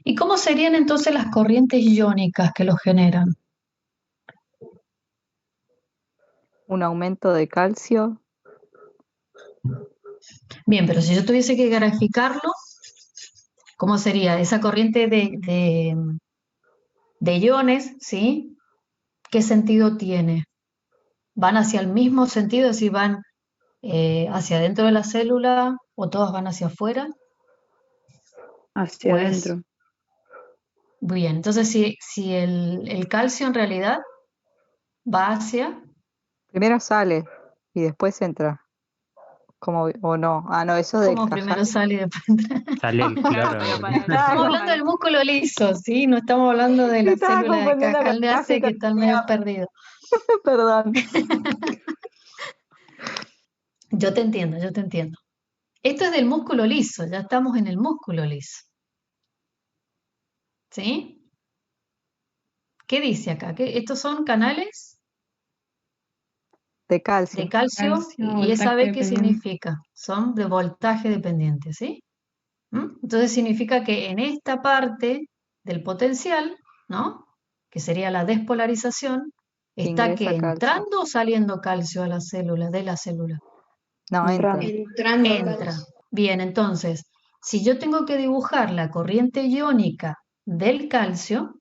¿Y cómo serían entonces las corrientes iónicas que los generan? Un aumento de calcio. Bien, pero si yo tuviese que graficarlo, ¿cómo sería? Esa corriente de iones, ¿sí? ¿Qué sentido tiene? ¿Van hacia el mismo sentido, si van hacia adentro de la célula o todas van hacia afuera? Hacia Pues, adentro. bien, entonces si el calcio en realidad va hacia... Primero sale y después entra. Como, o no. Ah, no, eso de Como primero encajar. sale y después entra. Sale el cloro. Estamos hablando del músculo liso, ¿sí? No estamos hablando de la Estaba célula de confundiendo Cajal con de Hace que están medio perdidos. Perdón. Yo te entiendo, yo te entiendo. Esto es del músculo liso, ya estamos en el músculo liso. ¿Sí? ¿Qué dice acá? ¿Que estos son canales De calcio. de calcio? ¿Y esa B qué significa? Son de voltaje dependiente, ¿sí? ¿Mm? Entonces significa que en esta parte del potencial, ¿no? Que sería la despolarización, ¿está Ingresa que calcio. entrando o saliendo calcio a la célula, de la célula? No, entra. Entra. Bien, entonces, si yo tengo que dibujar la corriente iónica del calcio,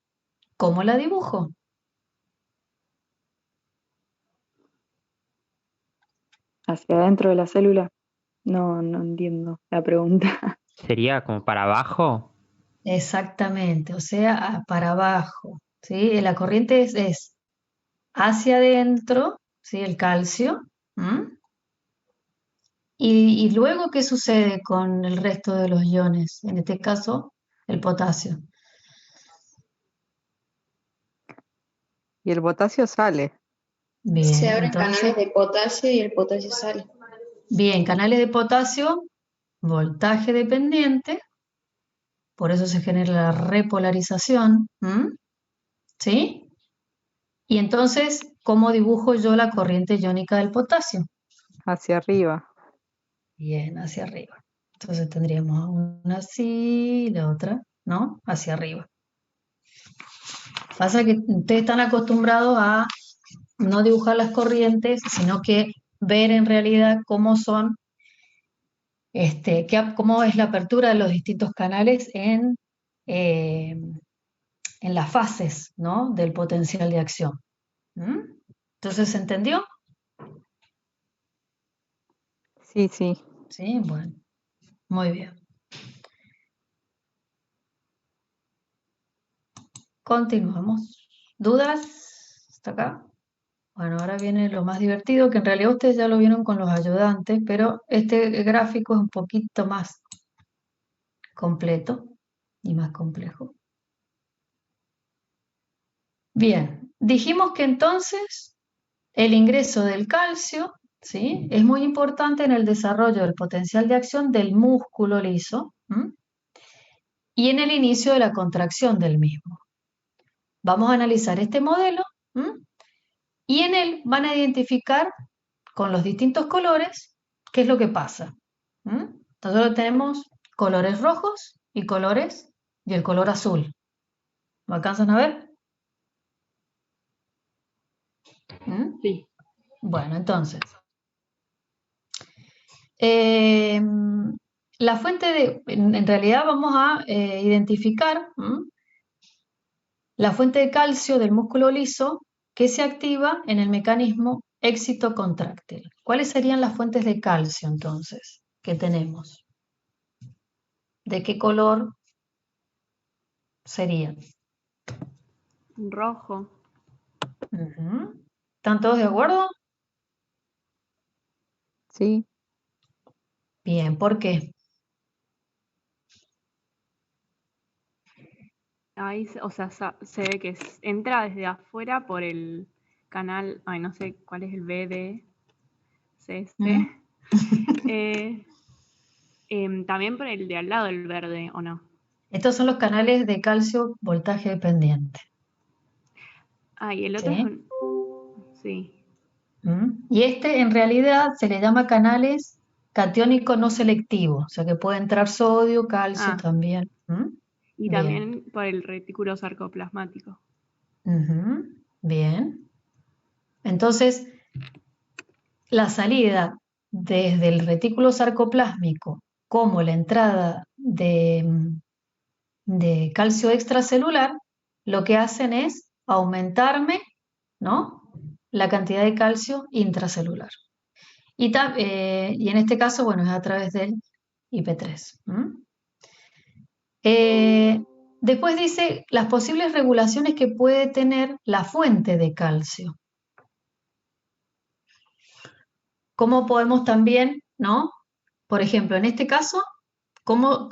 ¿cómo la dibujo? ¿Hacia adentro de la célula? No, no entiendo la pregunta. ¿Sería como para abajo? Exactamente, o sea, para abajo, ¿sí? La corriente es hacia adentro, ¿sí? El calcio. ¿Mm? Y luego, ¿qué sucede con el resto de los iones? En este caso, el potasio. Y el potasio sale. Bien, Se abren entonces, canales de potasio y el potasio sale. bien, canales de potasio, voltaje dependiente, por eso se genera la repolarización. ¿Mm? ¿Sí? Y entonces, ¿cómo dibujo yo la corriente iónica del potasio? Hacia arriba. Bien, hacia arriba. Entonces tendríamos una así, la otra, ¿no? Hacia arriba. Pasa que ustedes están acostumbrados a no dibujar las corrientes, sino que ver en realidad cómo son, cómo es la apertura de los distintos canales en las fases, ¿no? Del potencial de acción. ¿Mm? Entonces, ¿se entendió? Sí, sí. Sí, bueno, muy bien. Continuamos. ¿Dudas? ¿Hasta acá? Bueno, ahora viene lo más divertido, que en realidad ustedes ya lo vieron con los ayudantes, pero este gráfico es un poquito más completo y más complejo. Bien, dijimos que entonces el ingreso del calcio, ¿sí? Es muy importante en el desarrollo del potencial de acción del músculo liso, ¿m? Y en el inicio de la contracción del mismo. Vamos a analizar este modelo, ¿m? Y en él van a identificar con los distintos colores qué es lo que pasa. ¿M? Nosotros tenemos colores rojos y el color azul. ¿Lo alcanzan a ver? ¿Mm? Sí. Bueno, entonces, La fuente en realidad vamos a identificar la fuente de calcio del músculo liso que se activa en el mecanismo éxito contráctil. ¿Cuáles serían las fuentes de calcio entonces que tenemos? ¿De qué color serían? Rojo. ¿Están todos de acuerdo? Sí. Bien, ¿por qué? Ahí, o sea, se ve que entra desde afuera por el canal, ay, no sé cuál es el BDCS. También por el de al lado, el verde, ¿o no? Estos son los canales de calcio voltaje dependiente. Ah, y el otro ¿Sí? es un... Sí. Y este en realidad se le llama canales catiónico no selectivo, o sea que puede entrar sodio, calcio también. Y Bien. también por el retículo sarcoplasmático. Bien. Entonces, la salida desde el retículo sarcoplásmico como la entrada de calcio extracelular, lo que hacen es aumentarme, ¿no?, la cantidad de calcio intracelular. Y en este caso, bueno, es a través del IP3. Después dice las posibles regulaciones que puede tener la fuente de calcio. ¿Cómo podemos también, ¿no? Por ejemplo, en este caso, ¿cómo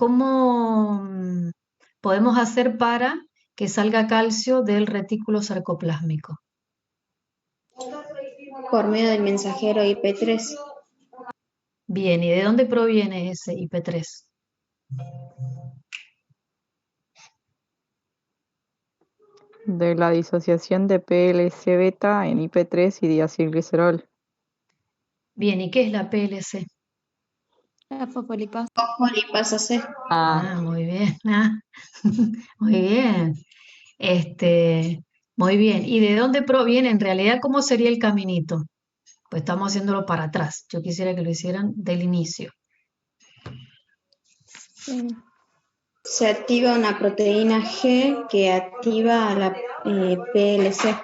podemos hacer para que salga calcio del retículo sarcoplásmico? Por medio del mensajero IP3. Bien, ¿y de dónde proviene ese IP3? De la disociación de PLC beta en IP3 y diacilglicerol. Bien, ¿y qué es la PLC? La fosfolipasa. Fosfolipasa C. Muy bien. Muy bien. Muy bien. ¿Y de dónde proviene? En realidad, ¿cómo sería el caminito? Pues estamos haciéndolo para atrás. Yo quisiera que lo hicieran del inicio. Se activa una proteína G que activa a la PLC.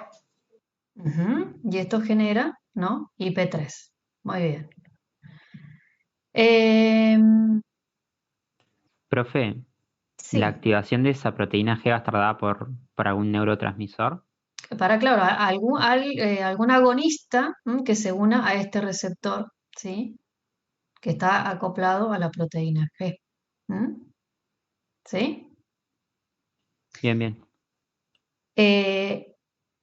Y esto genera, ¿no?, IP3. Muy bien. Profe, Sí. ¿la activación de esa proteína G va a estar dada por algún neurotransmisor? Claro, algún agonista que se una a este receptor, ¿sí?, que está acoplado a la proteína G. ¿Sí? Bien, bien.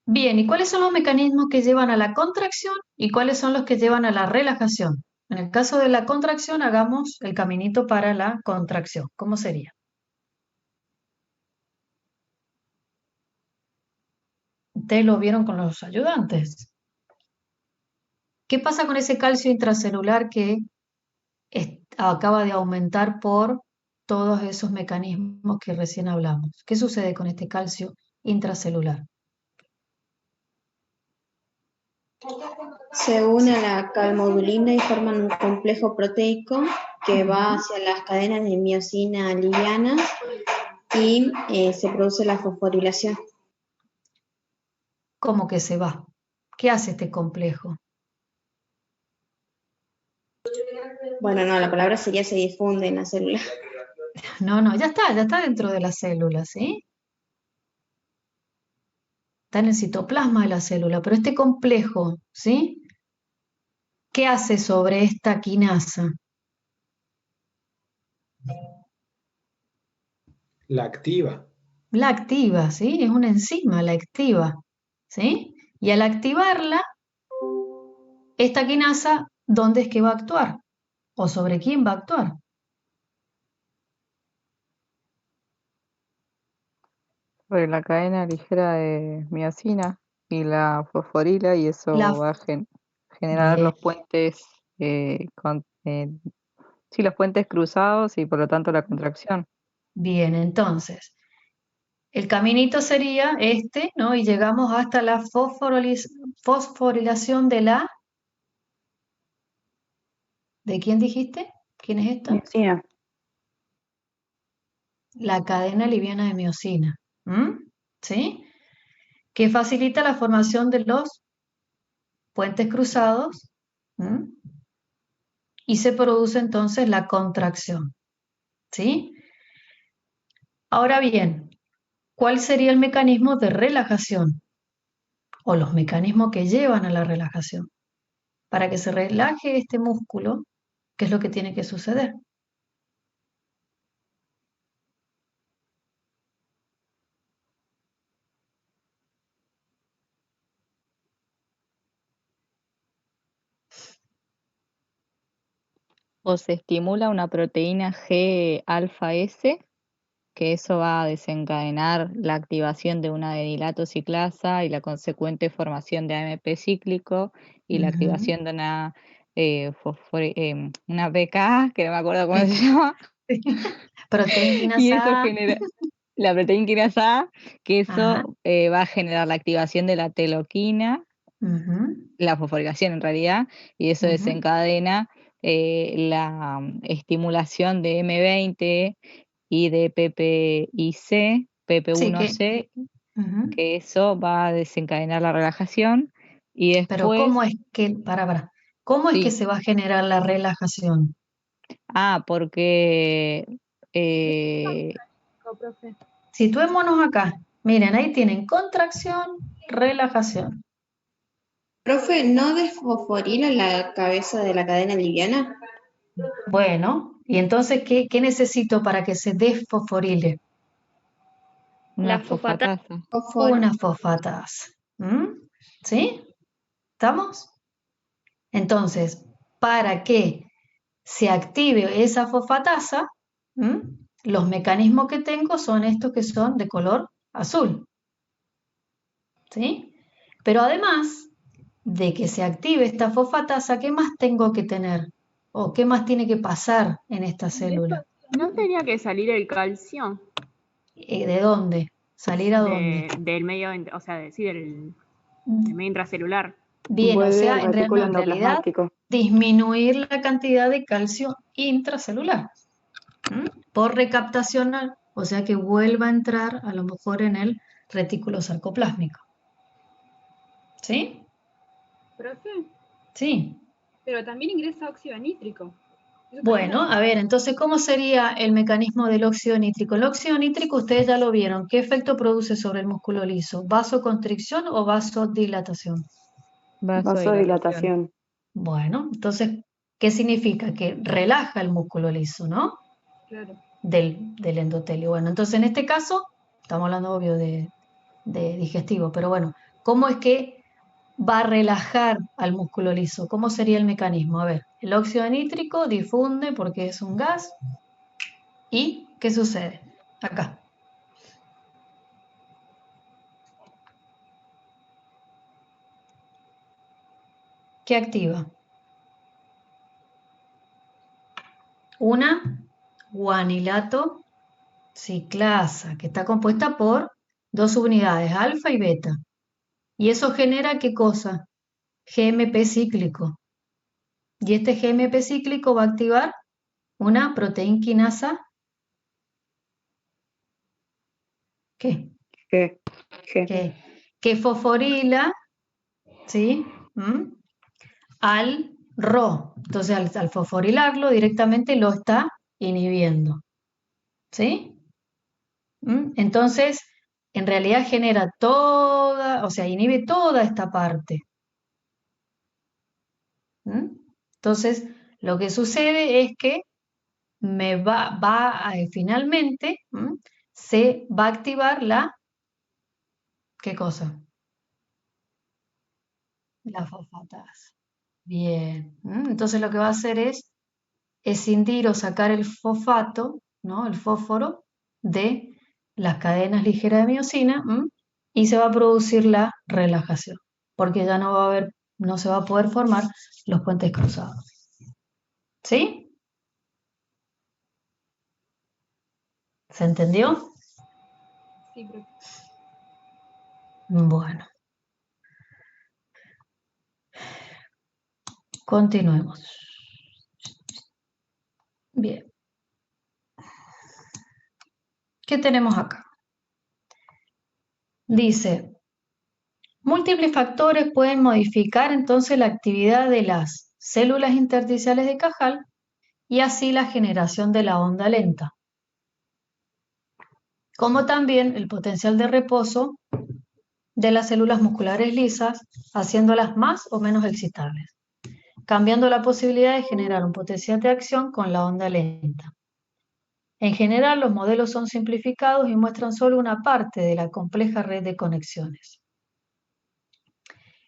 Bien, ¿y cuáles son los mecanismos que llevan a la contracción y cuáles son los que llevan a la relajación? En el caso de la contracción, hagamos el caminito para la contracción. ¿Cómo sería? Ustedes lo vieron con los ayudantes. ¿Qué pasa con ese calcio intracelular que acaba de aumentar por todos esos mecanismos que recién hablamos? ¿Qué sucede con este calcio intracelular? Se une a la calmodulina y forman un complejo proteico que va hacia las cadenas de miosina livianas y se produce la fosforilación. ¿Cómo que se va? ¿Qué hace este complejo? Bueno, no, la palabra sería se difunde en la célula. No, ya está dentro de la célula, ¿sí? Está en el citoplasma de la célula, pero este complejo, ¿sí?, ¿qué hace sobre esta quinasa? La activa. La activa, ¿sí? Es una enzima, la activa, ¿sí? Y al activarla, esta quinasa, ¿dónde es que va a actuar? ¿O sobre quién va a actuar? Sobre la cadena ligera de miosina y la fosforila, y eso va a generar Bien. los puentes, los puentes cruzados y por lo tanto la contracción. Bien, entonces, el caminito sería este, ¿no? Y llegamos hasta la fosforilación de ¿De quién dijiste? ¿Quién es esta? Miosina. La cadena liviana de miosina. ¿Sí? Que facilita la formación de los puentes cruzados. Y se produce entonces la contracción. ¿Sí? Ahora bien, ¿cuál sería el mecanismo de relajación? O los mecanismos que llevan a la relajación. Para que se relaje este músculo, ¿qué es lo que tiene que suceder? O se estimula una proteína G alfa S, que eso va a desencadenar la activación de una adenilato ciclasa y la consecuente formación de AMP cíclico y la activación de una, una PK, que no me acuerdo cómo se llama. Proteína Y eso A. genera la proteína A, que eso va a generar la activación de la teloquina, la fosforilación en realidad, y eso desencadena la estimulación de M20 y de PPIC, PP1C, que eso va a desencadenar la relajación. Y después, pero ¿cómo es que, ¿cómo es que se va a generar la relajación? Porque situémonos acá. Miren, ahí tienen contracción, relajación. Profe, ¿no desfosforila la cabeza de la cadena liviana? Bueno, y entonces, ¿qué necesito para que se desfosforile? Una fosfatasa. Una fosfatasa. ¿Sí? ¿Estamos? Entonces, para que se active esa fosfatasa, los mecanismos que tengo son estos que son de color azul. ¿Sí? Pero además de que se active esta fosfatasa, ¿qué más tengo que tener? ¿O qué más tiene que pasar en esta célula? ¿No tenía que salir el calcio? ¿De dónde? ¿Salir a dónde? Del medio, o sea, del medio intracelular. Bien, o sea, en retículo realidad endoplasmático. disminuir la cantidad de calcio intracelular por recaptación, o sea que vuelva a entrar a lo mejor en el retículo sarcoplásmico. ¿Sí? ¿Profe? Sí. Pero también ingresa óxido nítrico. Bueno, a ver, entonces, ¿cómo sería el mecanismo del óxido nítrico? El óxido nítrico, ustedes ya lo vieron. ¿Qué efecto produce sobre el músculo liso? ¿Vasoconstricción o vasodilatación? Vasodilatación. Bueno, entonces, ¿qué significa? Que relaja el músculo liso, ¿no? Claro. Del endotelio. Bueno, entonces en este caso, estamos hablando obvio de digestivo, pero bueno, ¿cómo es que va a relajar al músculo liso? ¿Cómo sería el mecanismo? A ver, el óxido nítrico difunde porque es un gas. ¿Y qué sucede? Acá. ¿Qué activa? Una guanilato ciclasa, que está compuesta por dos subunidades, alfa y beta. ¿Y eso genera qué cosa? GMP cíclico. Y este GMP cíclico va a activar una proteína quinasa. ¿Qué? Que fosforila, ¿sí? Al RO. Entonces, al fosforilarlo directamente lo está inhibiendo. ¿Sí? Entonces, en realidad genera toda, o sea, inhibe toda esta parte. Entonces, lo que sucede es que finalmente se va a activar ¿qué cosa? La fosfatasa. Bien. Entonces lo que va a hacer es escindir o sacar el fosfato, ¿no? El fósforo de las cadenas ligeras de miosina y se va a producir la relajación, porque ya no se va a poder formar los puentes cruzados. ¿Sí? ¿Se entendió? Sí, profe. Bueno. Continuemos. Bien. ¿Qué tenemos acá? Dice, múltiples factores pueden modificar entonces la actividad de las células intersticiales de Cajal y así la generación de la onda lenta, como también el potencial de reposo de las células musculares lisas, haciéndolas más o menos excitables, cambiando la posibilidad de generar un potencial de acción con la onda lenta. En general, los modelos son simplificados y muestran solo una parte de la compleja red de conexiones.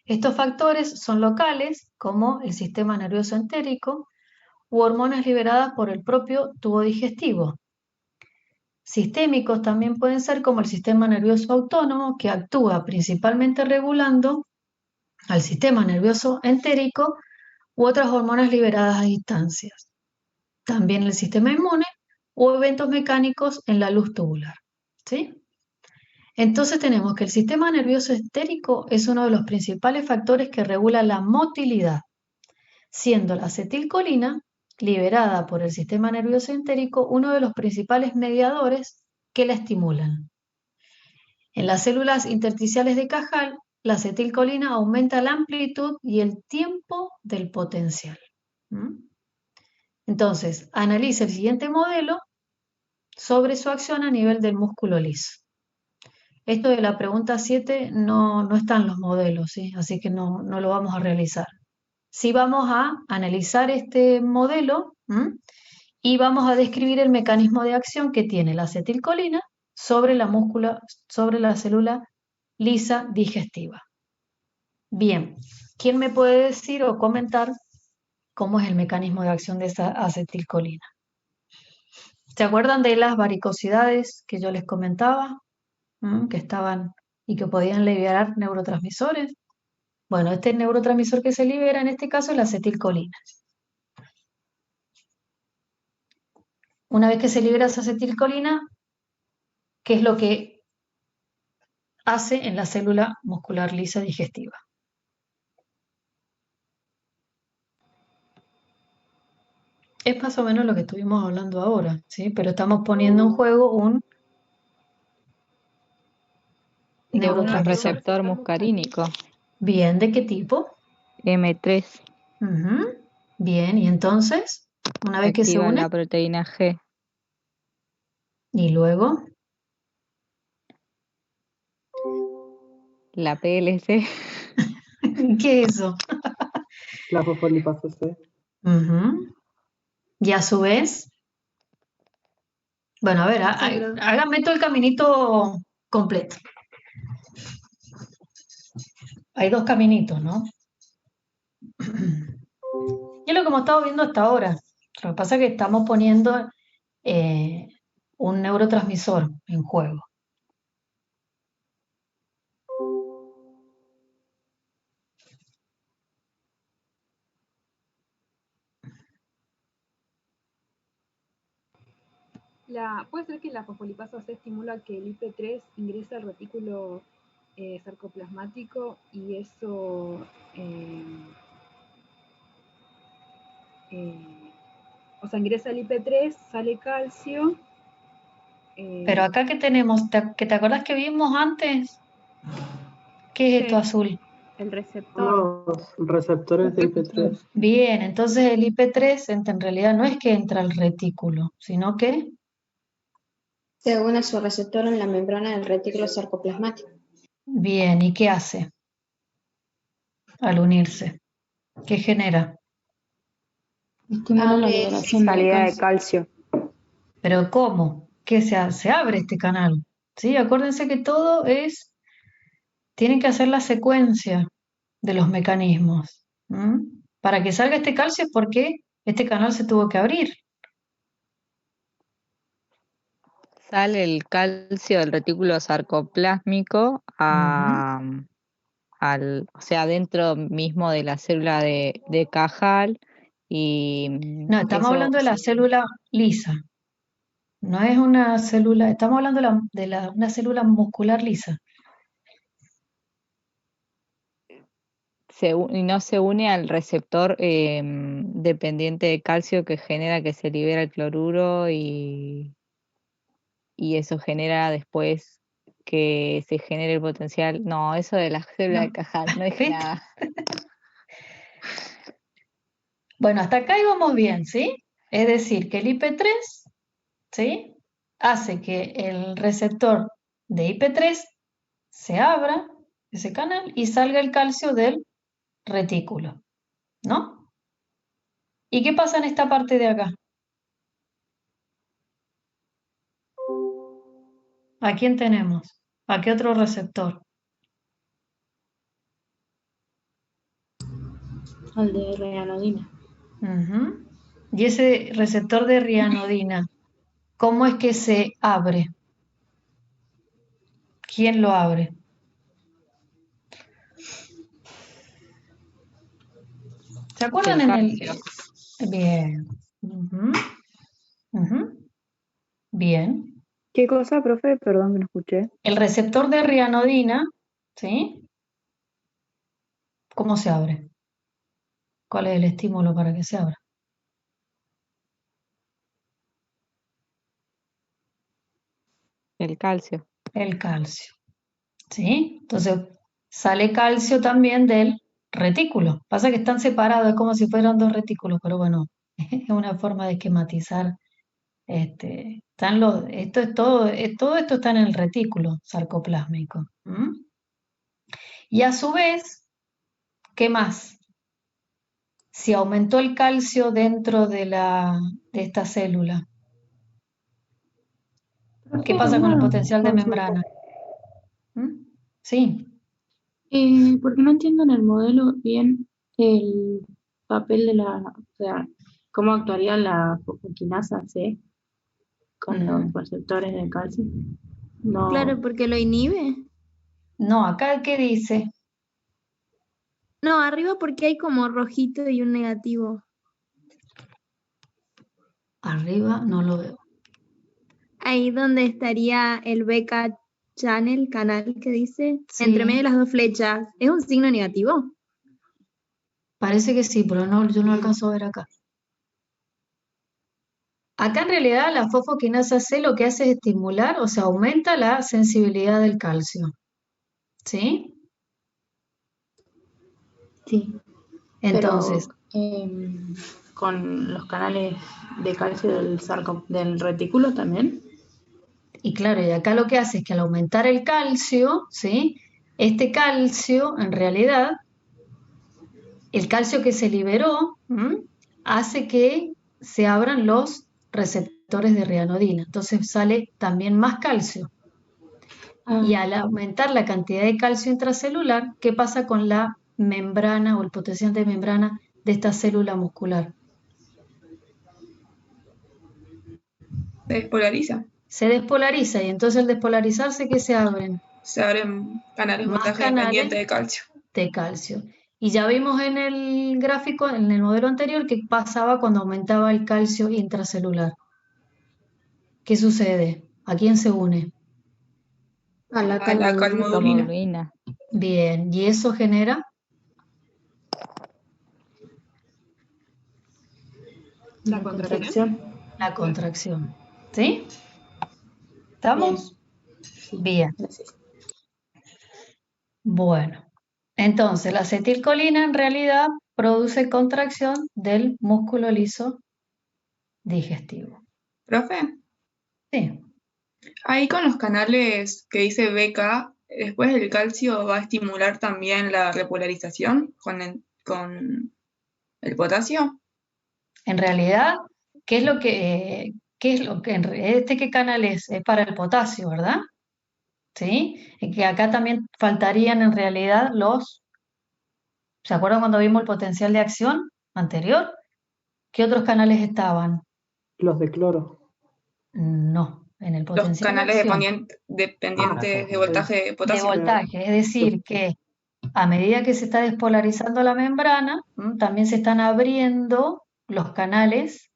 Estos factores son locales, como el sistema nervioso entérico, u hormonas liberadas por el propio tubo digestivo. Sistémicos también pueden ser como el sistema nervioso autónomo, que actúa principalmente regulando al sistema nervioso entérico u otras hormonas liberadas a distancias. También el sistema inmune o eventos mecánicos en la luz tubular. ¿Sí? Entonces tenemos que el sistema nervioso entérico es uno de los principales factores que regula la motilidad, siendo la acetilcolina, liberada por el sistema nervioso entérico, uno de los principales mediadores que la estimulan. En las células intersticiales de Cajal, la acetilcolina aumenta la amplitud y el tiempo del potencial. Entonces, analiza el siguiente modelo sobre su acción a nivel del músculo liso. Esto de la pregunta 7 no están los modelos, ¿sí? Así que no lo vamos a realizar. Sí vamos a analizar este modelo y vamos a describir el mecanismo de acción que tiene la acetilcolina sobre la célula lisa digestiva. Bien, ¿quién me puede decir o comentar cómo es el mecanismo de acción de esa acetilcolina? ¿Se acuerdan de las varicosidades que yo les comentaba? Que estaban y que podían liberar neurotransmisores. Bueno, este neurotransmisor que se libera en este caso es la acetilcolina. Una vez que se libera esa acetilcolina, ¿qué es lo que hace en la célula muscular lisa digestiva? Es más o menos lo que estuvimos hablando ahora, ¿sí? Pero estamos poniendo en juego un neurotransmisor. Receptor muscarínico. Bien, ¿de qué tipo? M3. Bien, y entonces, una vez que se une, la proteína G. ¿Y luego? La PLC. ¿Qué es eso? La fosfolipasa C. Y a su vez, bueno, a ver, háganme todo el caminito completo. Hay dos caminitos, ¿no? Y es lo que hemos estado viendo hasta ahora. Lo que pasa es que estamos poniendo un neurotransmisor en juego. ¿Puede ser que la fosfolipasa C estimula que el IP3 ingrese al retículo sarcoplasmático y eso, o sea, ingresa el IP3, sale calcio? Pero acá que tenemos, ¿que te acordás que vimos antes? ¿Qué es esto azul? El receptor. Los receptores de IP3. Bien, entonces el IP3 en realidad no es que entra al retículo, sino que se une a su receptor en la membrana del retículo sarcoplasmático. Bien, ¿y qué hace al unirse? ¿Qué genera? Estimula la liberación de salida de calcio. ¿Pero cómo? ¿Qué se abre este canal? ¿Sí? Acuérdense que todo tienen que hacer la secuencia de los mecanismos. Para que salga este calcio es porque este canal se tuvo que abrir. Sale el calcio del retículo sarcoplásmico o sea, dentro mismo de la célula de Cajal. No, estamos hablando de la célula lisa. No es una célula, estamos hablando de una célula muscular lisa. y no se une al receptor dependiente de calcio que genera que se libera el cloruro y eso genera después que se genere el potencial. No, eso de la célula de Cajal, no dije nada. Bueno, hasta acá íbamos bien, ¿sí? Es decir, que el IP3, ¿sí? Hace que el receptor de IP3 se abra ese canal y salga el calcio del retículo, ¿no? ¿Y qué pasa en esta parte de acá? ¿A quién tenemos? ¿A qué otro receptor? Al de rianodina. Y ese receptor de rianodina, ¿cómo es que se abre? ¿Quién lo abre? ¿Se acuerdan en el...? Bien. Bien. ¿Qué cosa, profe? Perdón que no escuché. El receptor de rianodina, ¿sí? ¿Cómo se abre? ¿Cuál es el estímulo para que se abra? El calcio. El calcio. ¿Sí? Entonces, sale calcio también del retículo. Pasa que están separados, es como si fueran dos retículos, pero bueno, es una forma de esquematizar. Todo esto está en el retículo sarcoplásmico. Y a su vez, ¿qué más? Si aumentó el calcio dentro de esta célula, ¿qué pasa con el potencial de membrana? Sí. Porque no entiendo en el modelo bien el papel de o sea, cómo actuaría la fosfoquinasa C con los receptores de calcio. No. Claro, porque lo inhibe. No, acá ¿qué dice? No, arriba porque hay como rojito y un negativo. Arriba no lo veo. Ahí donde estaría el BK Channel, canal que dice, Sí. entre medio de las dos flechas. ¿Es un signo negativo? Parece que sí, pero no, yo no alcanzo a ver acá. Acá en realidad la fosfoquinasa C lo que hace es estimular, o sea, aumenta la sensibilidad del calcio. ¿Sí? Sí. Entonces, pero, con los canales de calcio del retículo también. y claro, y acá lo que hace es que al aumentar el calcio, ¿sí? Este calcio, en realidad, el calcio que se liberó, hace que se abran los receptores de rianodina. Entonces sale también más calcio. Y al aumentar la cantidad de calcio intracelular, ¿qué pasa con la membrana o el potenciante de membrana de esta célula muscular? Se despolariza. Se despolariza y entonces al despolarizarse, ¿qué se abren? Se abren canales Más voltaje canales dependiente de calcio. de calcio. Y ya vimos en el gráfico, en el modelo anterior, qué pasaba cuando aumentaba el calcio intracelular. ¿Qué sucede? ¿A quién se une? A la calmodulina. Bien, ¿y eso genera? La contracción. La contracción. ¿Sí? ¿Estamos? Bien. Bueno, entonces la acetilcolina en realidad produce contracción del músculo liso digestivo. ¿Profe? Sí. Ahí con los canales que dice BK, después el calcio va a estimular también la repolarización con el potasio. En realidad, ¿qué es lo que qué canal es? Es para el potasio, ¿verdad? ¿Sí? Y que acá también faltarían en realidad ¿se acuerdan cuando vimos el potencial de acción anterior? ¿Qué otros canales estaban? Los de cloro. No, en el potencial Los canales de acción. dependientes de voltaje de potasio. De voltaje, es decir, que a medida que se está despolarizando la membrana, también se están abriendo los canales,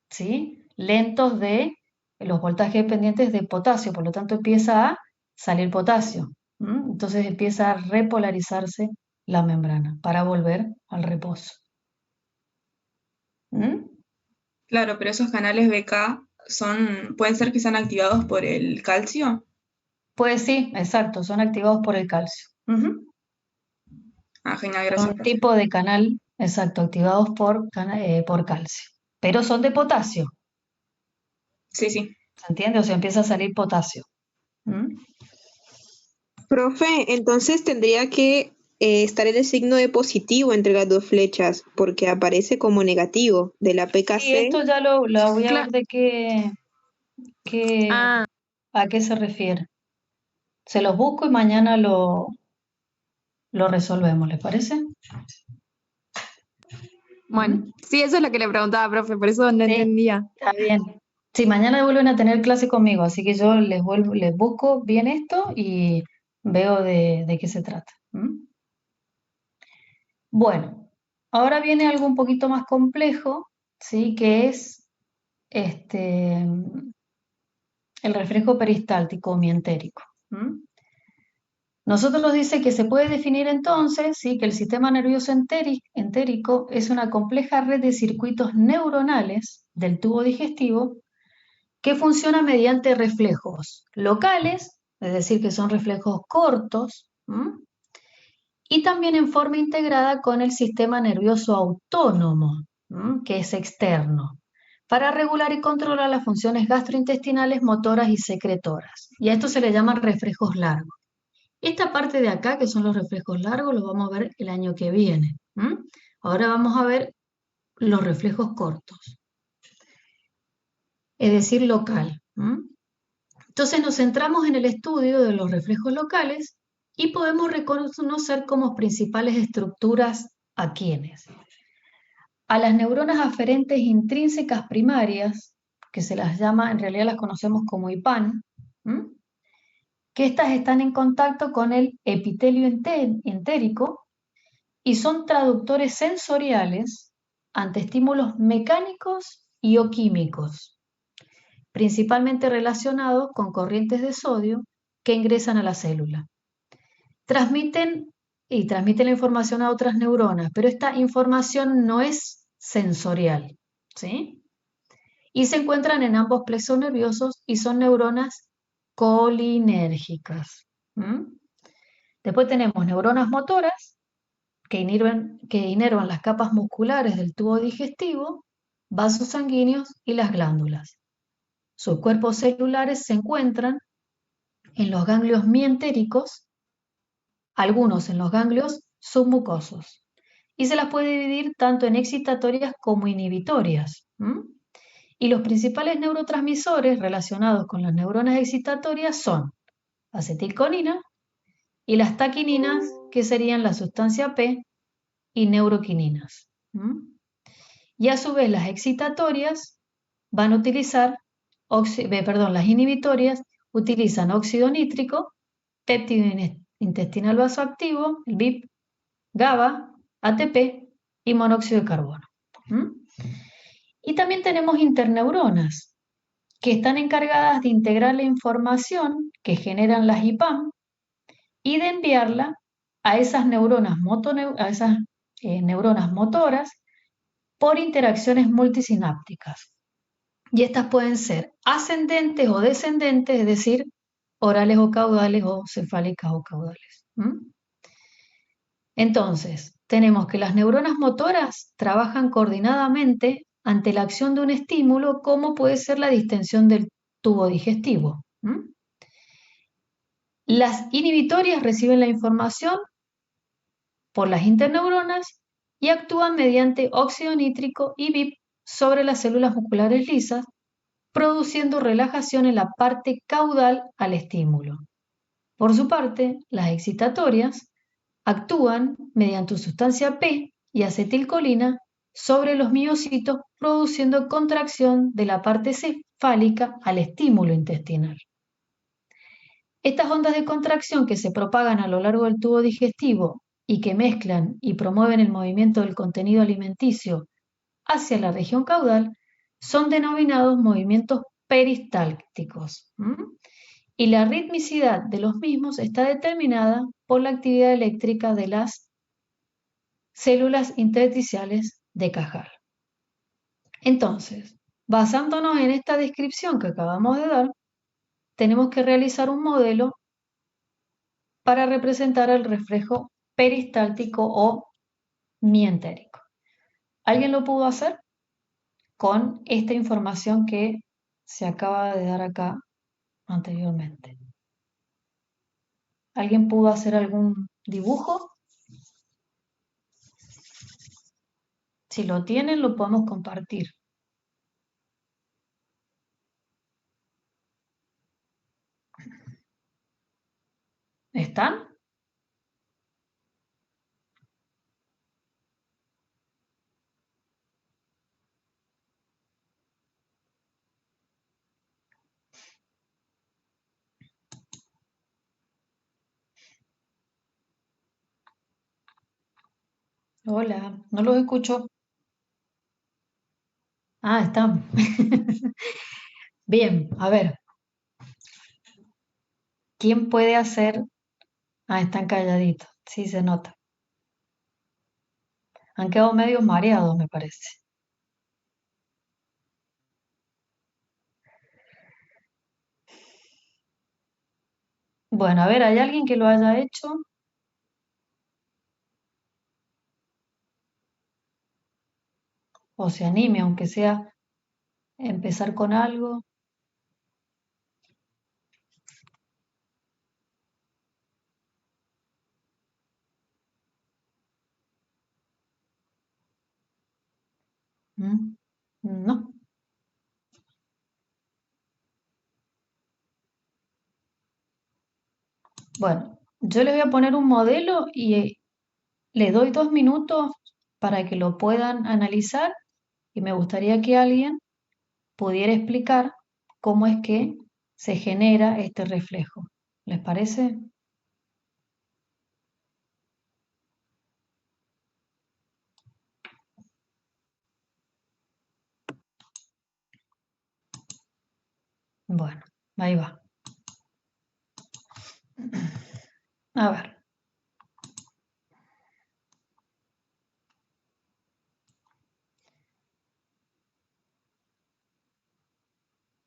¿sí? Lentos de los voltajes dependientes de potasio, por lo tanto empieza a salir potasio. Entonces empieza a repolarizarse la membrana para volver al reposo. Claro, pero esos canales BK pueden ser que sean activados por el calcio. Pues sí, exacto, son activados por el calcio. Genial, gracias. Un tipo de canal, exacto, activados por calcio. Pero son de potasio. Sí, sí. ¿Se entiende? O sea, empieza a salir potasio. Profe, entonces tendría que estar el signo de positivo entre las dos flechas, porque aparece como negativo de la PKC. Sí, esto ya lo voy a ver de a qué se refiere. Se los busco y mañana lo resolvemos, ¿les parece? Bueno, sí, eso es lo que le preguntaba, profe, por eso no entendía. Está bien. Sí, mañana vuelven a tener clase conmigo, así que yo les busco bien esto y veo de qué se trata. Bueno, ahora viene algo un poquito más complejo, ¿sí? Que es el reflejo peristáltico o mientérico. Nosotros nos dice que se puede definir entonces, ¿sí? Que el sistema nervioso entérico es una compleja red de circuitos neuronales del tubo digestivo que funciona mediante reflejos locales, es decir, que son reflejos cortos, y también en forma integrada con el sistema nervioso autónomo, que es externo, para regular y controlar las funciones gastrointestinales, motoras y secretoras. Y a esto se le llaman reflejos largos. Esta parte de acá, que son los reflejos largos, los vamos a ver el año que viene. Ahora vamos a ver los reflejos cortos, es decir, local. Entonces nos centramos en el estudio de los reflejos locales y podemos reconocer como principales estructuras a quiénes. A las neuronas aferentes intrínsecas primarias, que se las llama, en realidad las conocemos como IPAN, que estas están en contacto con el epitelio entérico y son traductores sensoriales ante estímulos mecánicos y o químicos, principalmente relacionados con corrientes de sodio que ingresan a la célula. Transmiten la información a otras neuronas, pero esta información no es sensorial, ¿sí? Y se encuentran en ambos plexos nerviosos y son neuronas colinérgicas. Después tenemos neuronas motoras que inervan las capas musculares del tubo digestivo, vasos sanguíneos y las glándulas. Sus cuerpos celulares se encuentran en los ganglios mientéricos, algunos en los ganglios submucosos, y se las puede dividir tanto en excitatorias como inhibitorias. Y los principales neurotransmisores relacionados con las neuronas excitatorias son acetilcolina y las taquininas, que serían la sustancia P, y neuroquininas. Y a su vez las excitatorias van a utilizar, las inhibitorias utilizan óxido nítrico, péptido intestinal vasoactivo, el BIP, GABA, ATP y monóxido de carbono. Y también tenemos interneuronas, que están encargadas de integrar la información que generan las IPAM y de enviarla a esas neuronas motoras por interacciones multisinápticas. Y estas pueden ser ascendentes o descendentes, es decir, orales o caudales o cefálicas o caudales. Entonces, tenemos que las neuronas motoras trabajan coordinadamente ante la acción de un estímulo, como puede ser la distensión del tubo digestivo. Las inhibitorias reciben la información por las interneuronas y actúan mediante óxido nítrico y BIP sobre las células musculares lisas, produciendo relajación en la parte caudal al estímulo. Por su parte, las excitatorias actúan mediante sustancia P y acetilcolina sobre los miocitos, produciendo contracción de la parte cefálica al estímulo intestinal. Estas ondas de contracción que se propagan a lo largo del tubo digestivo y que mezclan y promueven el movimiento del contenido alimenticio hacia la región caudal son denominados movimientos peristálticos. Y la ritmicidad de los mismos está determinada por la actividad eléctrica de las células intersticiales de Cajal. Entonces, basándonos en esta descripción que acabamos de dar, tenemos que realizar un modelo para representar el reflejo peristáltico o mientérico. ¿Alguien lo pudo hacer? Con esta información que se acaba de dar acá anteriormente. ¿Alguien pudo hacer algún dibujo? Si lo tienen, lo podemos compartir. ¿Están? Hola, no los escucho. Ah, están. Bien, a ver. ¿Quién puede hacer? Ah, están calladitos. Sí, se nota. Han quedado medio mareados, me parece. Bueno, a ver, ¿hay alguien que lo haya hecho? O se anime, aunque sea empezar con algo. No. Bueno, yo les voy a poner un modelo y les doy 2 minutos para que lo puedan analizar y me gustaría que alguien pudiera explicar cómo es que se genera este reflejo. ¿Les parece? Bueno, ahí va. A ver.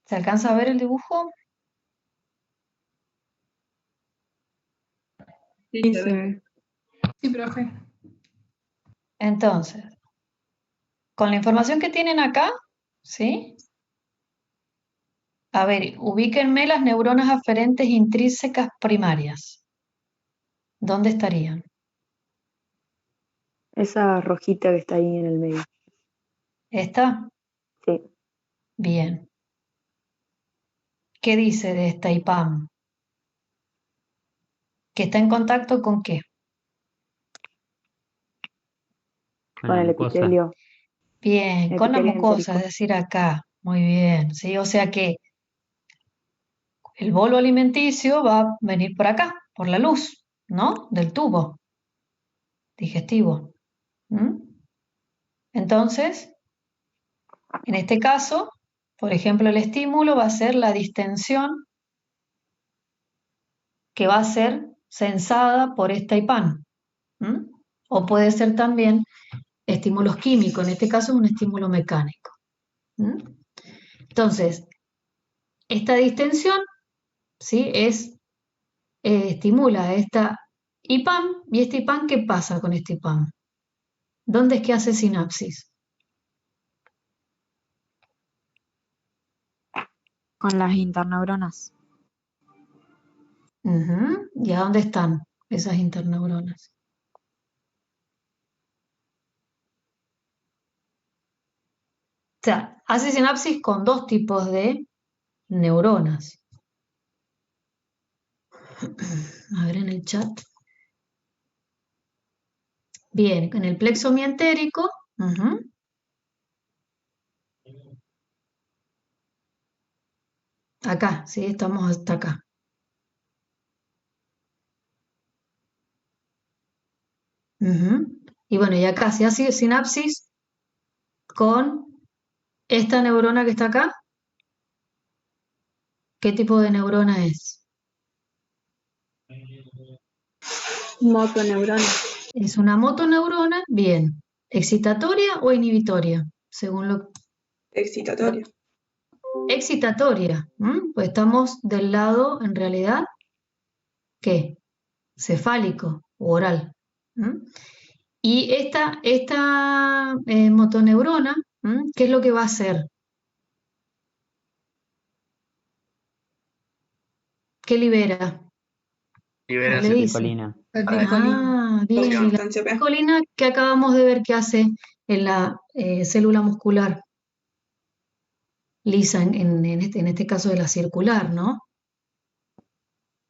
¿Se alcanza a ver el dibujo? Sí, se ve. Sí, profe. Entonces, con la información que tienen acá, ¿sí? A ver, ubíquenme las neuronas aferentes intrínsecas primarias. ¿Dónde estarían? Esa rojita que está ahí en el medio. ¿Esta? Sí. Bien. ¿Qué dice de esta IPAM? ¿Que está en contacto con qué? Con el epitelio. Bien, con la Epitelio mucosa, entérico. es decir, acá. Muy bien, ¿sí? O sea que el bolo alimenticio va a venir por acá, por la luz, ¿no? Del tubo digestivo. Entonces, en este caso, por ejemplo, el estímulo va a ser la distensión que va a ser sensada por esta IPAM. O puede ser también estímulos químicos, en este caso es un estímulo mecánico. Entonces, esta distensión, ¿sí? Estimula esta IPAM, y este IPAM, ¿qué pasa con este IPAM? ¿Dónde es que hace sinapsis? Con las interneuronas. ¿Y a dónde están esas interneuronas? O sea, hace sinapsis con 2 tipos de neuronas. A ver en el chat. Bien, en el plexo mientérico. Acá, sí, estamos hasta acá. Y bueno, y acá se hace sinapsis con esta neurona que está acá. ¿Qué tipo de neurona es? Motoneurona. ¿Es una motoneurona? Bien. ¿Excitatoria o inhibitoria? Según lo Excitatoria. Excitatoria. Pues estamos del lado, en realidad, ¿qué? Cefálico o oral. Y esta motoneurona, ¿qué es lo que va a hacer? ¿Qué libera? Libera ¿Qué le dice? acetilcolina. Ah, bien. ¿Y la acetilcolina que acabamos de ver que hace en la célula muscular lisa, en este caso de la circular, ¿no?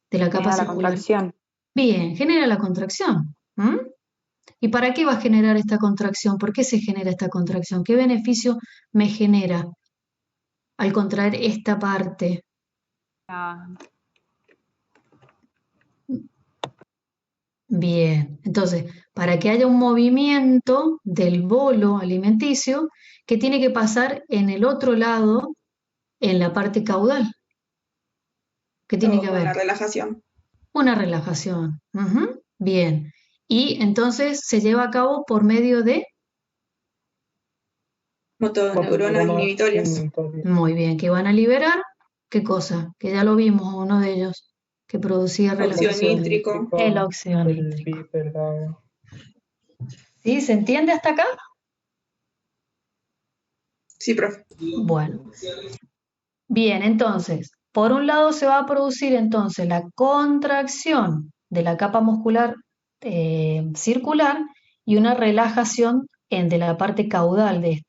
De la capa Genera la circular. contracción. Bien, genera la contracción. ¿Y para qué va a generar esta contracción? ¿Por qué se genera esta contracción? ¿Qué beneficio me genera al contraer esta parte? Bien, entonces, para que haya un movimiento del bolo alimenticio, ¿qué tiene que pasar en el otro lado, en la parte caudal? ¿Qué tiene que haber? Una relajación. Una relajación. Bien. Y entonces se lleva a cabo por medio de... Motoneuronas inhibitorias. Muy bien, que van a liberar, ¿qué cosa? Que ya lo vimos, uno de ellos, que producía relajación. Óxido nítrico. El óxido nítrico. ¿Sí? ¿Se entiende hasta acá? Sí, profe. Bueno. Bien, entonces, por un lado se va a producir entonces la contracción de la capa muscular circular y una relajación de la parte caudal de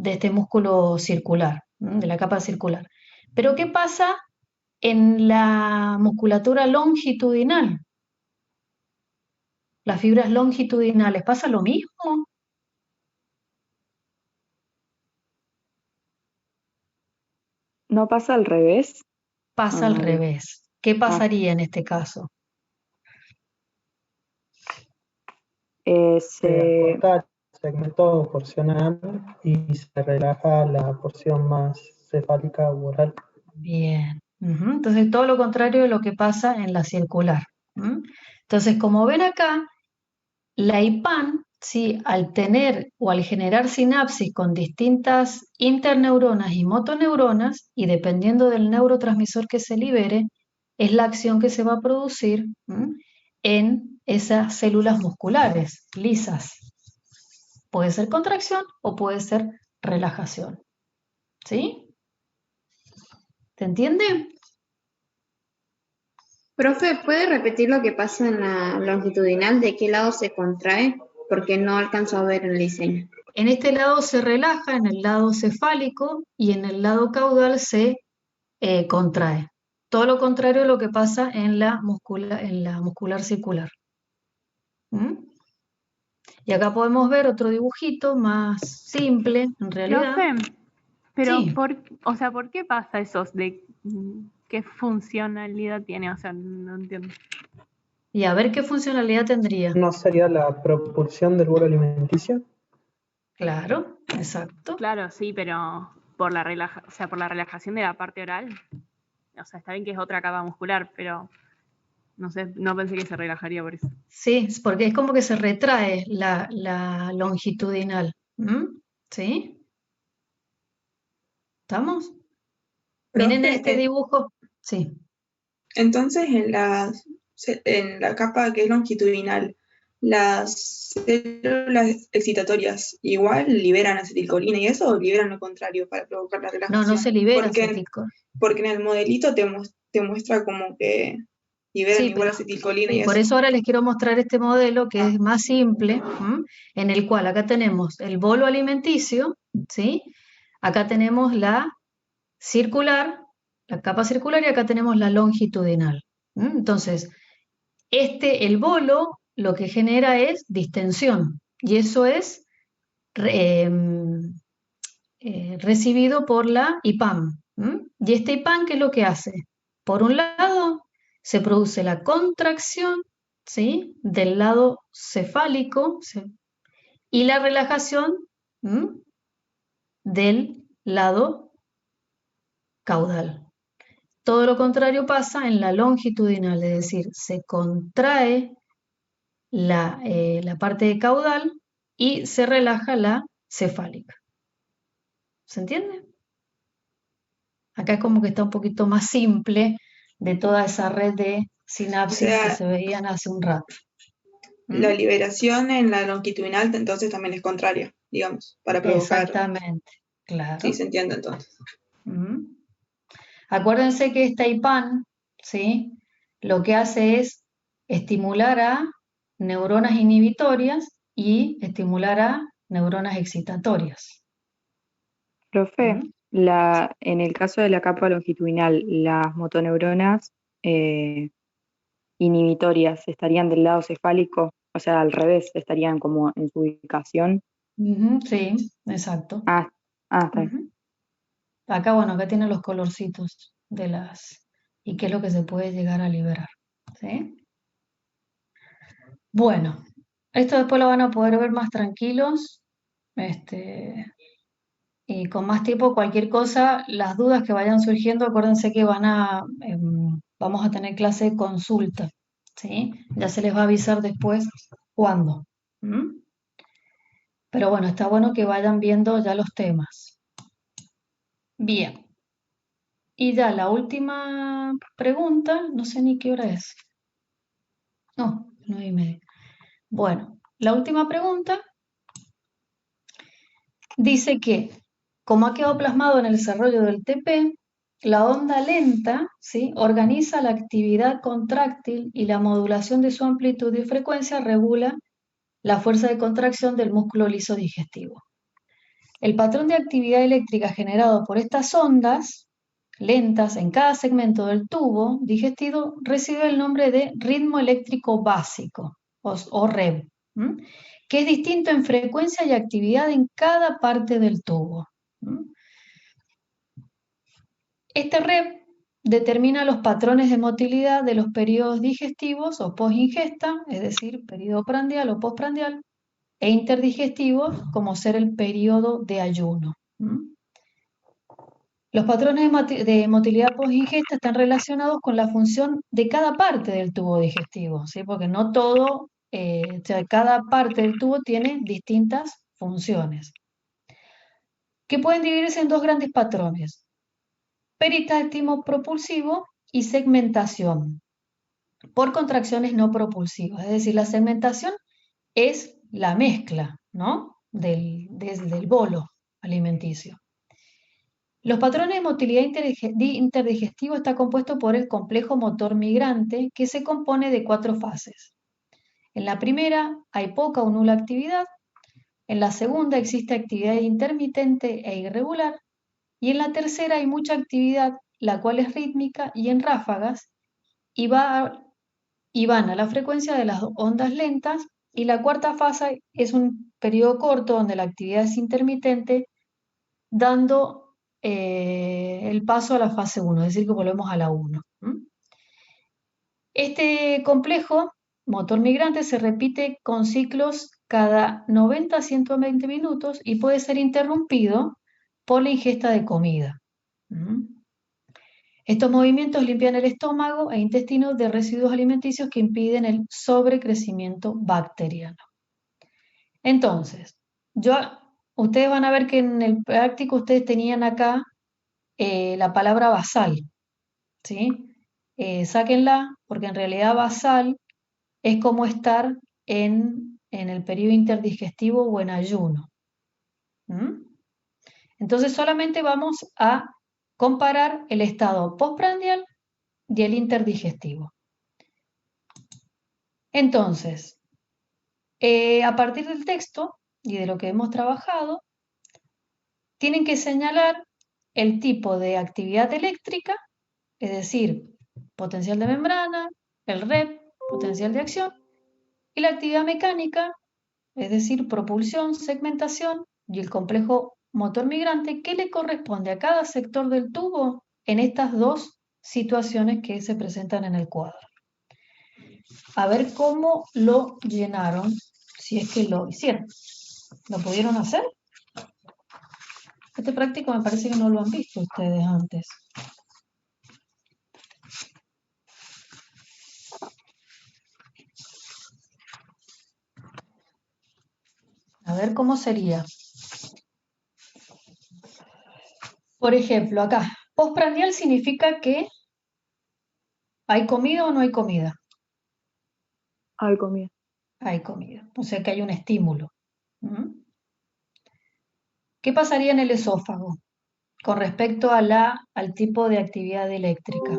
este músculo circular, de la capa circular. Pero ¿qué pasa en la musculatura longitudinal? Las fibras longitudinales, ¿pasa lo mismo? ¿No pasa al revés? Pasa al revés. ¿Qué pasaría en este caso? Se acorta el segmento porcional y se relaja la porción más cefálica o oral. Bien. Entonces, todo lo contrario de lo que pasa en la circular. Entonces, como ven acá, la IPAN, ¿sí? Al tener o al generar sinapsis con distintas interneuronas y motoneuronas, y dependiendo del neurotransmisor que se libere, es la acción que se va a producir en esas células musculares lisas. Puede ser contracción o puede ser relajación. ¿Sí? ¿Se entiende? Profe, ¿puede repetir lo que pasa en la longitudinal? ¿De qué lado se contrae? Porque no alcanzo a ver en el diseño. En este lado se relaja, en el lado cefálico, y en el lado caudal se contrae. Todo lo contrario a lo que pasa en la muscular circular. Y acá podemos ver otro dibujito más simple, en realidad. Profe, pero Sí. ¿por qué pasa eso? ¿Qué funcionalidad tiene? O sea, no entiendo. Y a ver qué funcionalidad tendría. ¿No sería la propulsión del bolo alimenticio? Claro, exacto. Claro, sí, pero por la relajación de la parte oral. O sea, está bien que es otra capa muscular, pero no sé, no pensé que se relajaría por eso. Sí, porque es como que se retrae la longitudinal. ¿Sí? ¿Estamos? Miren en este dibujo. Sí. Entonces, en la capa que es longitudinal, las células excitatorias igual liberan acetilcolina y eso, o liberan lo contrario para provocar la relajación. No se libera acetilcolina. Porque en el modelito te muestra como que liberan igual acetilcolina y eso. Por eso ahora les quiero mostrar este modelo que es más simple, en el cual acá tenemos el bolo alimenticio, ¿sí? Acá tenemos la circular, la capa circular, y acá tenemos la longitudinal. Entonces, el bolo lo que genera es distensión, y eso es recibido por la IPAM. Y este IPAM, ¿qué es lo que hace? Por un lado, se produce la contracción, ¿sí?, del lado cefálico, ¿sí?, y la relajación del lado caudal. Todo lo contrario pasa en la longitudinal, es decir, se contrae la parte caudal y se relaja la cefálica. ¿Se entiende? Acá es como que está un poquito más simple de toda esa red de sinapsis que se veían hace un rato. La liberación en la longitudinal entonces también es contraria, digamos, para provocar. Exactamente, claro. Sí, se entiende entonces. Acuérdense que esta IPAN, ¿sí? Lo que hace es estimular a neuronas inhibitorias y estimular a neuronas excitatorias. Profe, en el caso de la capa longitudinal, las motoneuronas inhibitorias estarían del lado cefálico, o sea, al revés, estarían como en su ubicación. Sí, exacto. Está bien. Acá, bueno, acá tienen los colorcitos de las y qué es lo que se puede llegar a liberar. ¿Sí? Bueno, esto después lo van a poder ver más tranquilos. Y con más tiempo, cualquier cosa, las dudas que vayan surgiendo, acuérdense que vamos a tener clase de consulta, ¿sí? Ya se les va a avisar después cuándo. Pero bueno, está bueno que vayan viendo ya los temas. Bien. Y ya la última pregunta, no sé ni qué hora es. No, 9:30. Bueno, la última pregunta dice que, como ha quedado plasmado en el desarrollo del TP, la onda lenta, ¿sí?, organiza la actividad contráctil y la modulación de su amplitud y frecuencia regula la fuerza de contracción del músculo liso digestivo. El patrón de actividad eléctrica generado por estas ondas lentas en cada segmento del tubo digestivo recibe el nombre de ritmo eléctrico básico, o REB, que es distinto en frecuencia y actividad en cada parte del tubo. Este REB determina los patrones de motilidad de los periodos digestivos o post-ingesta, es decir, periodo prandial o postprandial, e interdigestivos, como ser el periodo de ayuno. Los patrones de motilidad post-ingesta están relacionados con la función de cada parte del tubo digestivo, ¿sí? Porque no todo, o sea, cada parte del tubo tiene distintas funciones, que pueden dividirse en dos grandes patrones: peristaltismo propulsivo y segmentación, por contracciones no propulsivas. Es decir, la segmentación es la mezcla, ¿no?, del bolo alimenticio. Los patrones de motilidad interdigestivo está compuesto por el complejo motor migrante, que se compone de 4 fases. En la primera hay poca o nula actividad, en la segunda existe actividad intermitente e irregular, y en la tercera hay mucha actividad, la cual es rítmica y en ráfagas, y van a la frecuencia de las ondas lentas, y la cuarta fase es un periodo corto donde la actividad es intermitente, dando el paso a la fase 1, es decir, que volvemos a la 1. Este complejo motor migrante se repite con ciclos cada 90 a 120 minutos y puede ser interrumpido por la ingesta de comida. Estos movimientos limpian el estómago e intestino de residuos alimenticios que impiden el sobrecrecimiento bacteriano. Entonces, ustedes van a ver que en el práctico ustedes tenían acá la palabra basal, ¿sí? Sáquenla, porque en realidad basal es como estar en el periodo interdigestivo o en ayuno. Entonces solamente vamos a comparar el estado postprandial y el interdigestivo. Entonces, a partir del texto y de lo que hemos trabajado, tienen que señalar el tipo de actividad eléctrica, es decir, potencial de membrana, el REB, potencial de acción, y la actividad mecánica, es decir, propulsión, segmentación y el complejo motor migrante, que le corresponde a cada sector del tubo en estas dos situaciones que se presentan en el cuadro. A ver cómo lo llenaron, si es que lo hicieron. ¿Lo pudieron hacer? Este práctico me parece que no lo han visto ustedes antes. A ver cómo sería. Por ejemplo, acá, postprandial significa que ¿hay comida o no hay comida? Hay comida. Hay comida, o sea que hay un estímulo. ¿Mm? ¿Qué pasaría en el esófago con respecto al tipo de actividad eléctrica?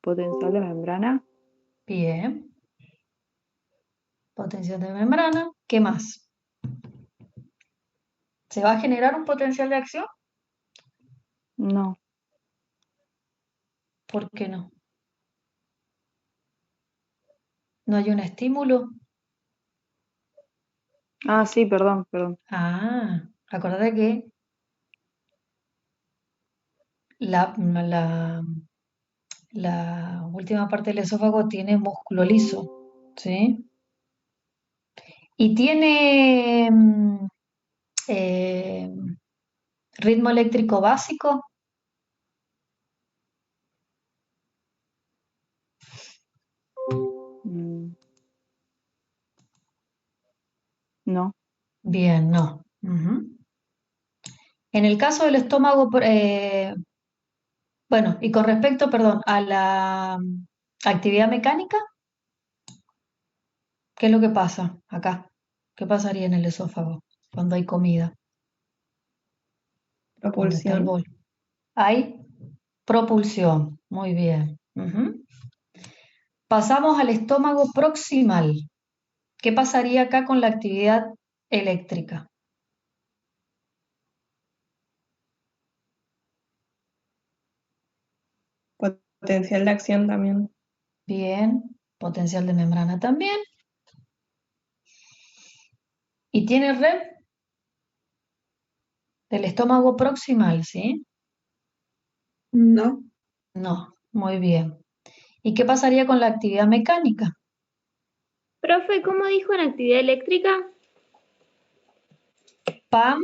Potencial de membrana. Bien. Potencial de membrana. ¿Qué más? ¿Se va a generar un potencial de acción? No. ¿Por qué no? ¿No hay un estímulo? Ah, sí, perdón. Ah, acordate que la última parte del esófago tiene músculo liso, ¿sí? Y tiene eh, ritmo eléctrico básico. No. Bien, no. En el caso del estómago, bueno, y con respecto, perdón, a la actividad mecánica, ¿qué es lo que pasa acá? ¿Qué pasaría en el esófago cuando hay comida? ¿Dónde está el Propulsión. bol? Hay propulsión. Muy bien. Pasamos al estómago proximal. ¿Qué pasaría acá con la actividad eléctrica? Potencial de acción también. Bien. Potencial de membrana también. ¿Y tiene red? Del estómago proximal, ¿sí? No. No. Muy bien. ¿Y qué pasaría con la actividad mecánica? Profe, ¿cómo dijo en actividad eléctrica? PAM,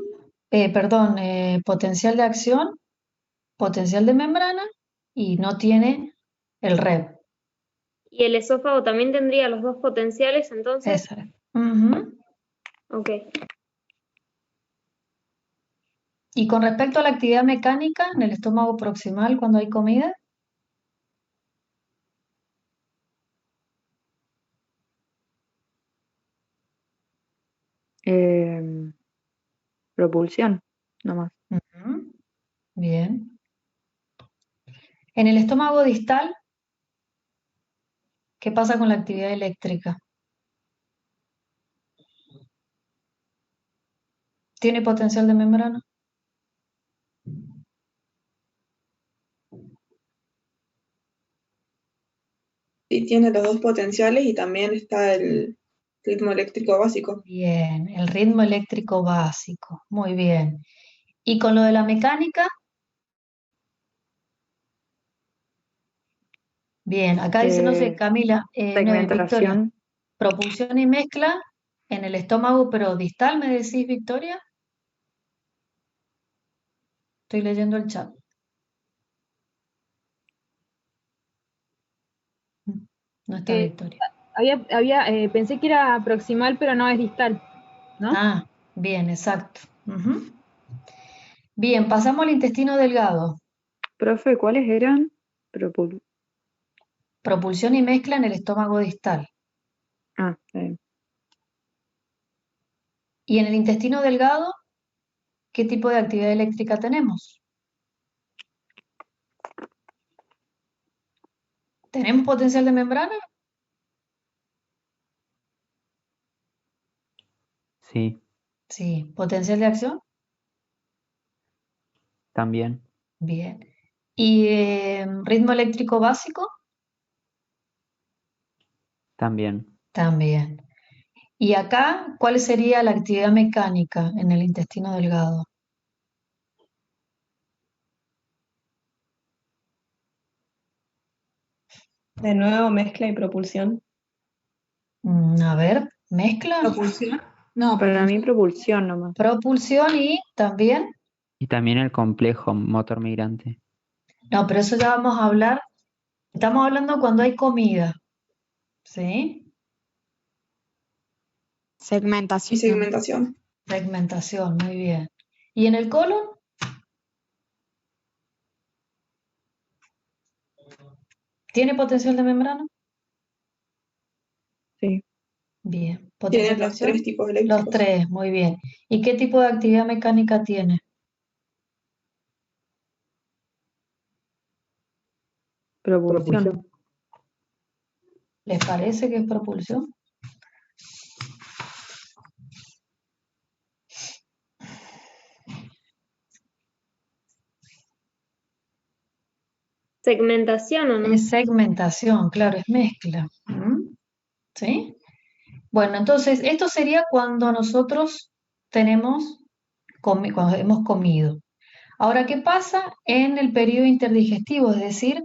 perdón, potencial de acción, potencial de membrana y no tiene el REV. ¿Y el esófago también tendría los dos potenciales entonces? Esa es. Ok. Y con respecto a la actividad mecánica en el estómago proximal cuando hay comida, Propulsión, nomás. bien. En el estómago distal, ¿qué pasa con la actividad eléctrica? ¿Tiene potencial de membrana? Sí, tiene los dos potenciales y también está el ritmo eléctrico básico. Bien, el ritmo eléctrico básico, muy bien. ¿Y con lo de la mecánica? Bien, acá dice, no sé, Camila, Victoria, propulsión y mezcla en el estómago, pero distal, ¿me decís, Victoria? Estoy leyendo el chat. No está Victoria. Pensé que era proximal, pero no es distal, ¿no? Ah, bien, exacto. Bien, pasamos al intestino delgado. Profe, ¿cuáles eran? Propulsión y mezcla en el estómago distal. Ah, Y en el intestino delgado, ¿qué tipo de actividad eléctrica tenemos? ¿Tenemos potencial de membrana? Sí, Sí. ¿Potencial de acción? también. Bien. ¿Y ritmo eléctrico básico? También. También. ¿Y acá cuál sería la actividad mecánica en el intestino delgado? De nuevo, mezcla y propulsión. A ver, mezcla. ¿Propulsión? No, para mí propulsión nomás. Propulsión y también Y también el complejo motor migrante. No, pero eso ya vamos a hablar. Estamos hablando cuando hay comida, ¿sí? Segmentación. Y segmentación. Segmentación, muy bien. ¿Y en el colon? ¿Tiene potencial de membrana? Sí. Bien. Tienen ¿Potencial de los acción? 3 tipos eléctricos. Los 3, muy bien. ¿Y qué tipo de actividad mecánica tiene? Propulsión. ¿Les parece que es propulsión? ¿Segmentación o no? Es segmentación, claro, es mezcla. ¿Sí? Bueno, entonces, esto sería cuando nosotros cuando hemos comido. Ahora, ¿qué pasa en el periodo interdigestivo? Es decir,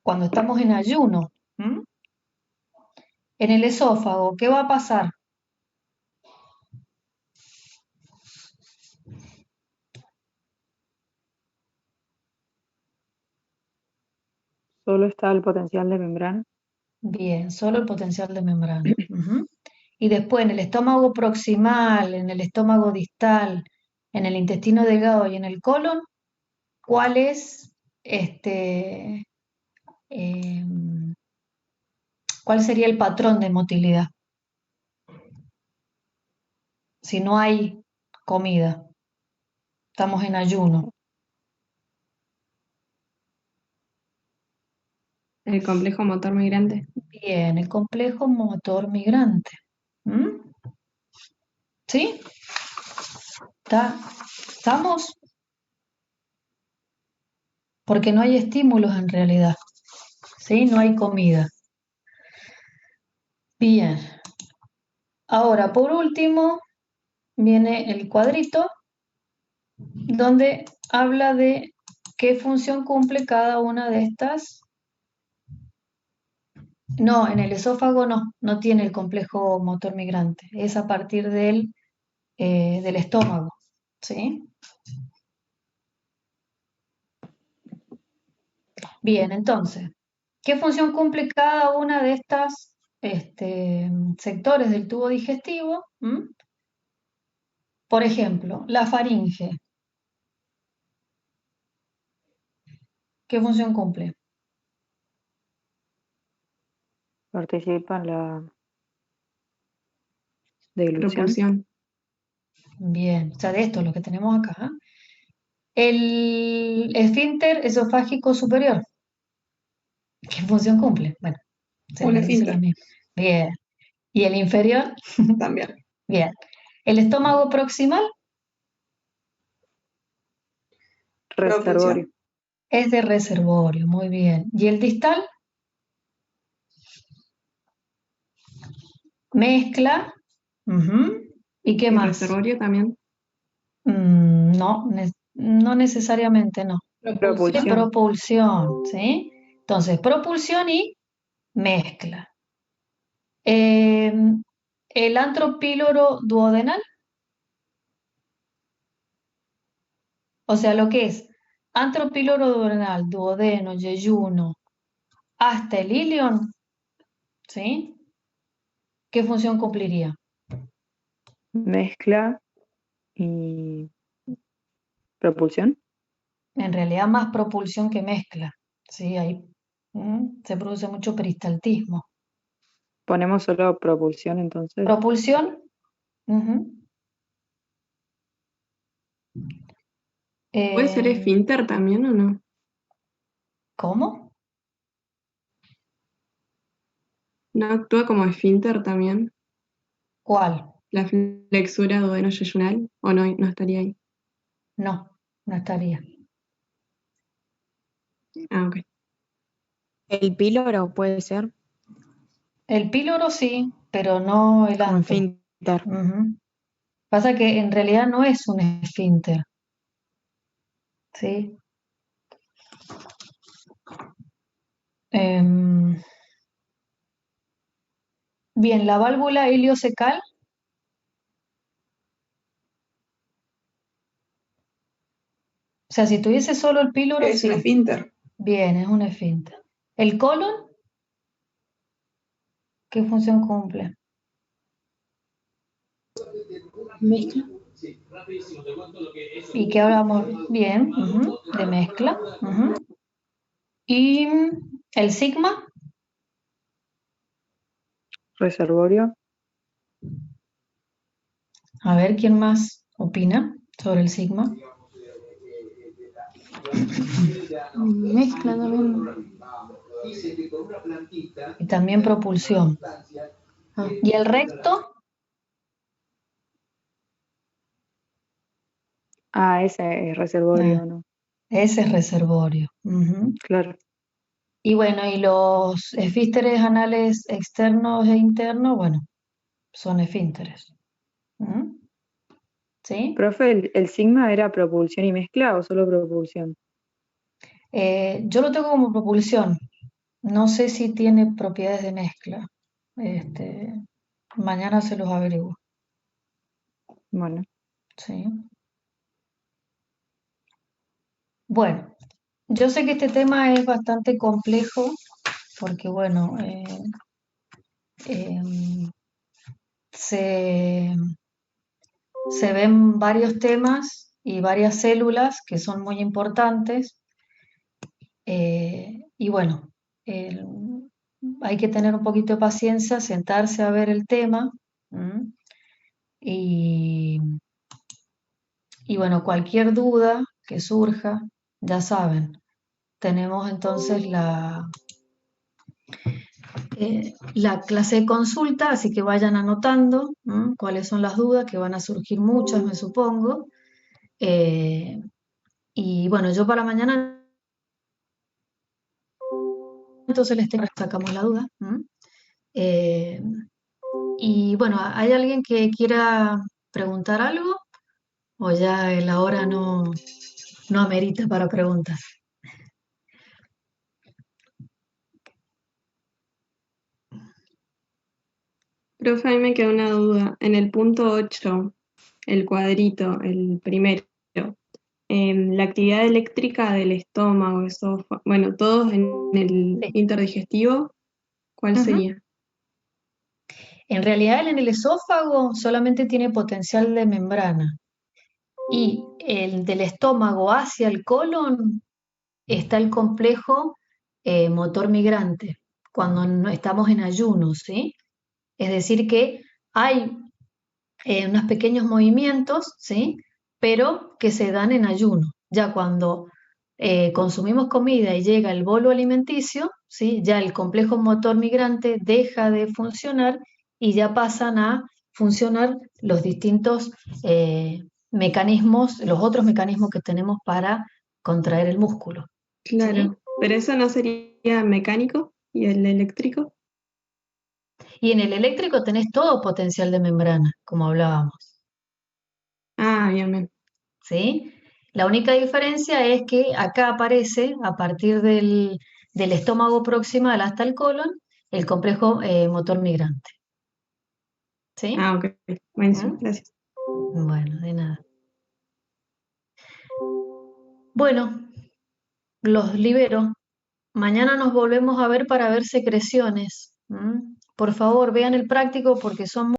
cuando estamos en ayuno. En el esófago, ¿qué va a pasar? Solo está el potencial de membrana. Bien, solo el potencial de membrana. Y después en el estómago proximal, en el estómago distal, en el intestino delgado y en el colon, ¿cuál es cuál sería el patrón de motilidad? Si no hay comida, estamos en ayuno. El complejo motor migrante. Bien, el complejo motor migrante. ¿Sí? ¿Estamos? Porque no hay estímulos en realidad. ¿Sí? No hay comida. Bien. Ahora, por último, viene el cuadrito donde habla de qué función cumple cada una de estas. No, en el esófago no tiene el complejo motor migrante. Es a partir del estómago. ¿Sí? Bien, entonces, ¿qué función cumple cada una de estas sectores del tubo digestivo? Por ejemplo, la faringe. ¿Qué función cumple? Participa en la deglución. Propulsión. Bien, o sea, de esto es lo que tenemos acá. El esfínter esofágico superior. ¿Qué función cumple? Bueno, se Un le dice esfínter. lo mismo. Bien. ¿Y el inferior? También. Bien. ¿El estómago proximal? Reservorio. Es de reservorio, muy bien. ¿Y el distal? Mezcla. ¿Y qué más? Reservorio también. No, no necesariamente no. Propulsión. De propulsión, ¿sí? Entonces, propulsión y mezcla. El antropíloro duodenal, o sea, lo que es antropíloro duodenal, duodeno, yeyuno, hasta el ilion, ¿sí? ¿Qué función cumpliría? Mezcla y propulsión. En realidad más propulsión que mezcla, ¿sí? Ahí se produce mucho peristaltismo. Ponemos solo propulsión entonces. Propulsión. ¿Puede ser esfínter también o no? ¿Cómo? ¿No actúa como esfínter también? ¿Cuál? ¿La flexura duodeno-yeyunal? ¿O no estaría ahí? No, no estaría. Ah, ok. ¿El píloro puede ser? El píloro sí, pero no el Como antro. esfínter. Pasa que en realidad no es un esfínter. ¿Sí? Bien, la válvula iliocecal. sea, si tuviese solo el píloro, Es sí. un esfínter. Bien, es un esfínter. ¿El colon? ¿Qué función cumple? Mezcla. ¿Y qué hablamos? Bien, de mezcla. ¿Y el sigma? Reservorio. A ver, ¿quién más opina sobre el sigma? Mezcla también. Y también propulsión. ¿Y el recto? Ese es reservorio, ¿no? Ese es reservorio. Claro. Y bueno, y los esfínteres anales externos e internos, bueno, son esfínteres. ¿Sí? Profe, ¿el sigma era propulsión y mezcla o solo propulsión? Yo lo tengo como propulsión. No sé si tiene propiedades de mezcla. Mañana se los averiguo. Bueno. Sí. Bueno, yo sé que este tema es bastante complejo porque, bueno, se ven varios temas y varias células que son muy importantes. Y bueno, hay que tener un poquito de paciencia, sentarse a ver el tema. Y bueno, cualquier duda que surja, ya saben, tenemos entonces la clase de consulta, así que vayan anotando cuáles son las dudas, que van a surgir muchas, me supongo. Y bueno, yo para mañana entonces sacamos la duda. Y bueno, ¿hay alguien que quiera preguntar algo? ¿O ya la hora no amerita para preguntas? Profe, a mí me quedó una duda. En el punto 8, el cuadrito, el primero, la actividad eléctrica del estómago, esófago, bueno, todos en el interdigestivo, ¿cuál sería? En realidad en el esófago solamente tiene potencial de membrana y el del estómago hacia el colon está el complejo motor migrante cuando no estamos en ayuno, ¿sí? Es decir que hay unos pequeños movimientos, ¿sí? Pero que se dan en ayuno. Ya cuando consumimos comida y llega el bolo alimenticio, ¿sí? Ya el complejo motor migrante deja de funcionar y ya pasan a funcionar los distintos mecanismos, los otros mecanismos que tenemos para contraer el músculo. Claro, ¿sí? pero eso no sería mecánico y el eléctrico. Y en el eléctrico tenés todo potencial de membrana, como hablábamos. Bien, bien. ¿Sí? La única diferencia es que acá aparece, a partir del estómago proximal hasta el colon, el complejo motor migrante. ¿Sí? Ok. Buenísimo, gracias. Bueno, de nada. Bueno, los libero. Mañana nos volvemos a ver para ver secreciones. Por favor, vean el práctico porque son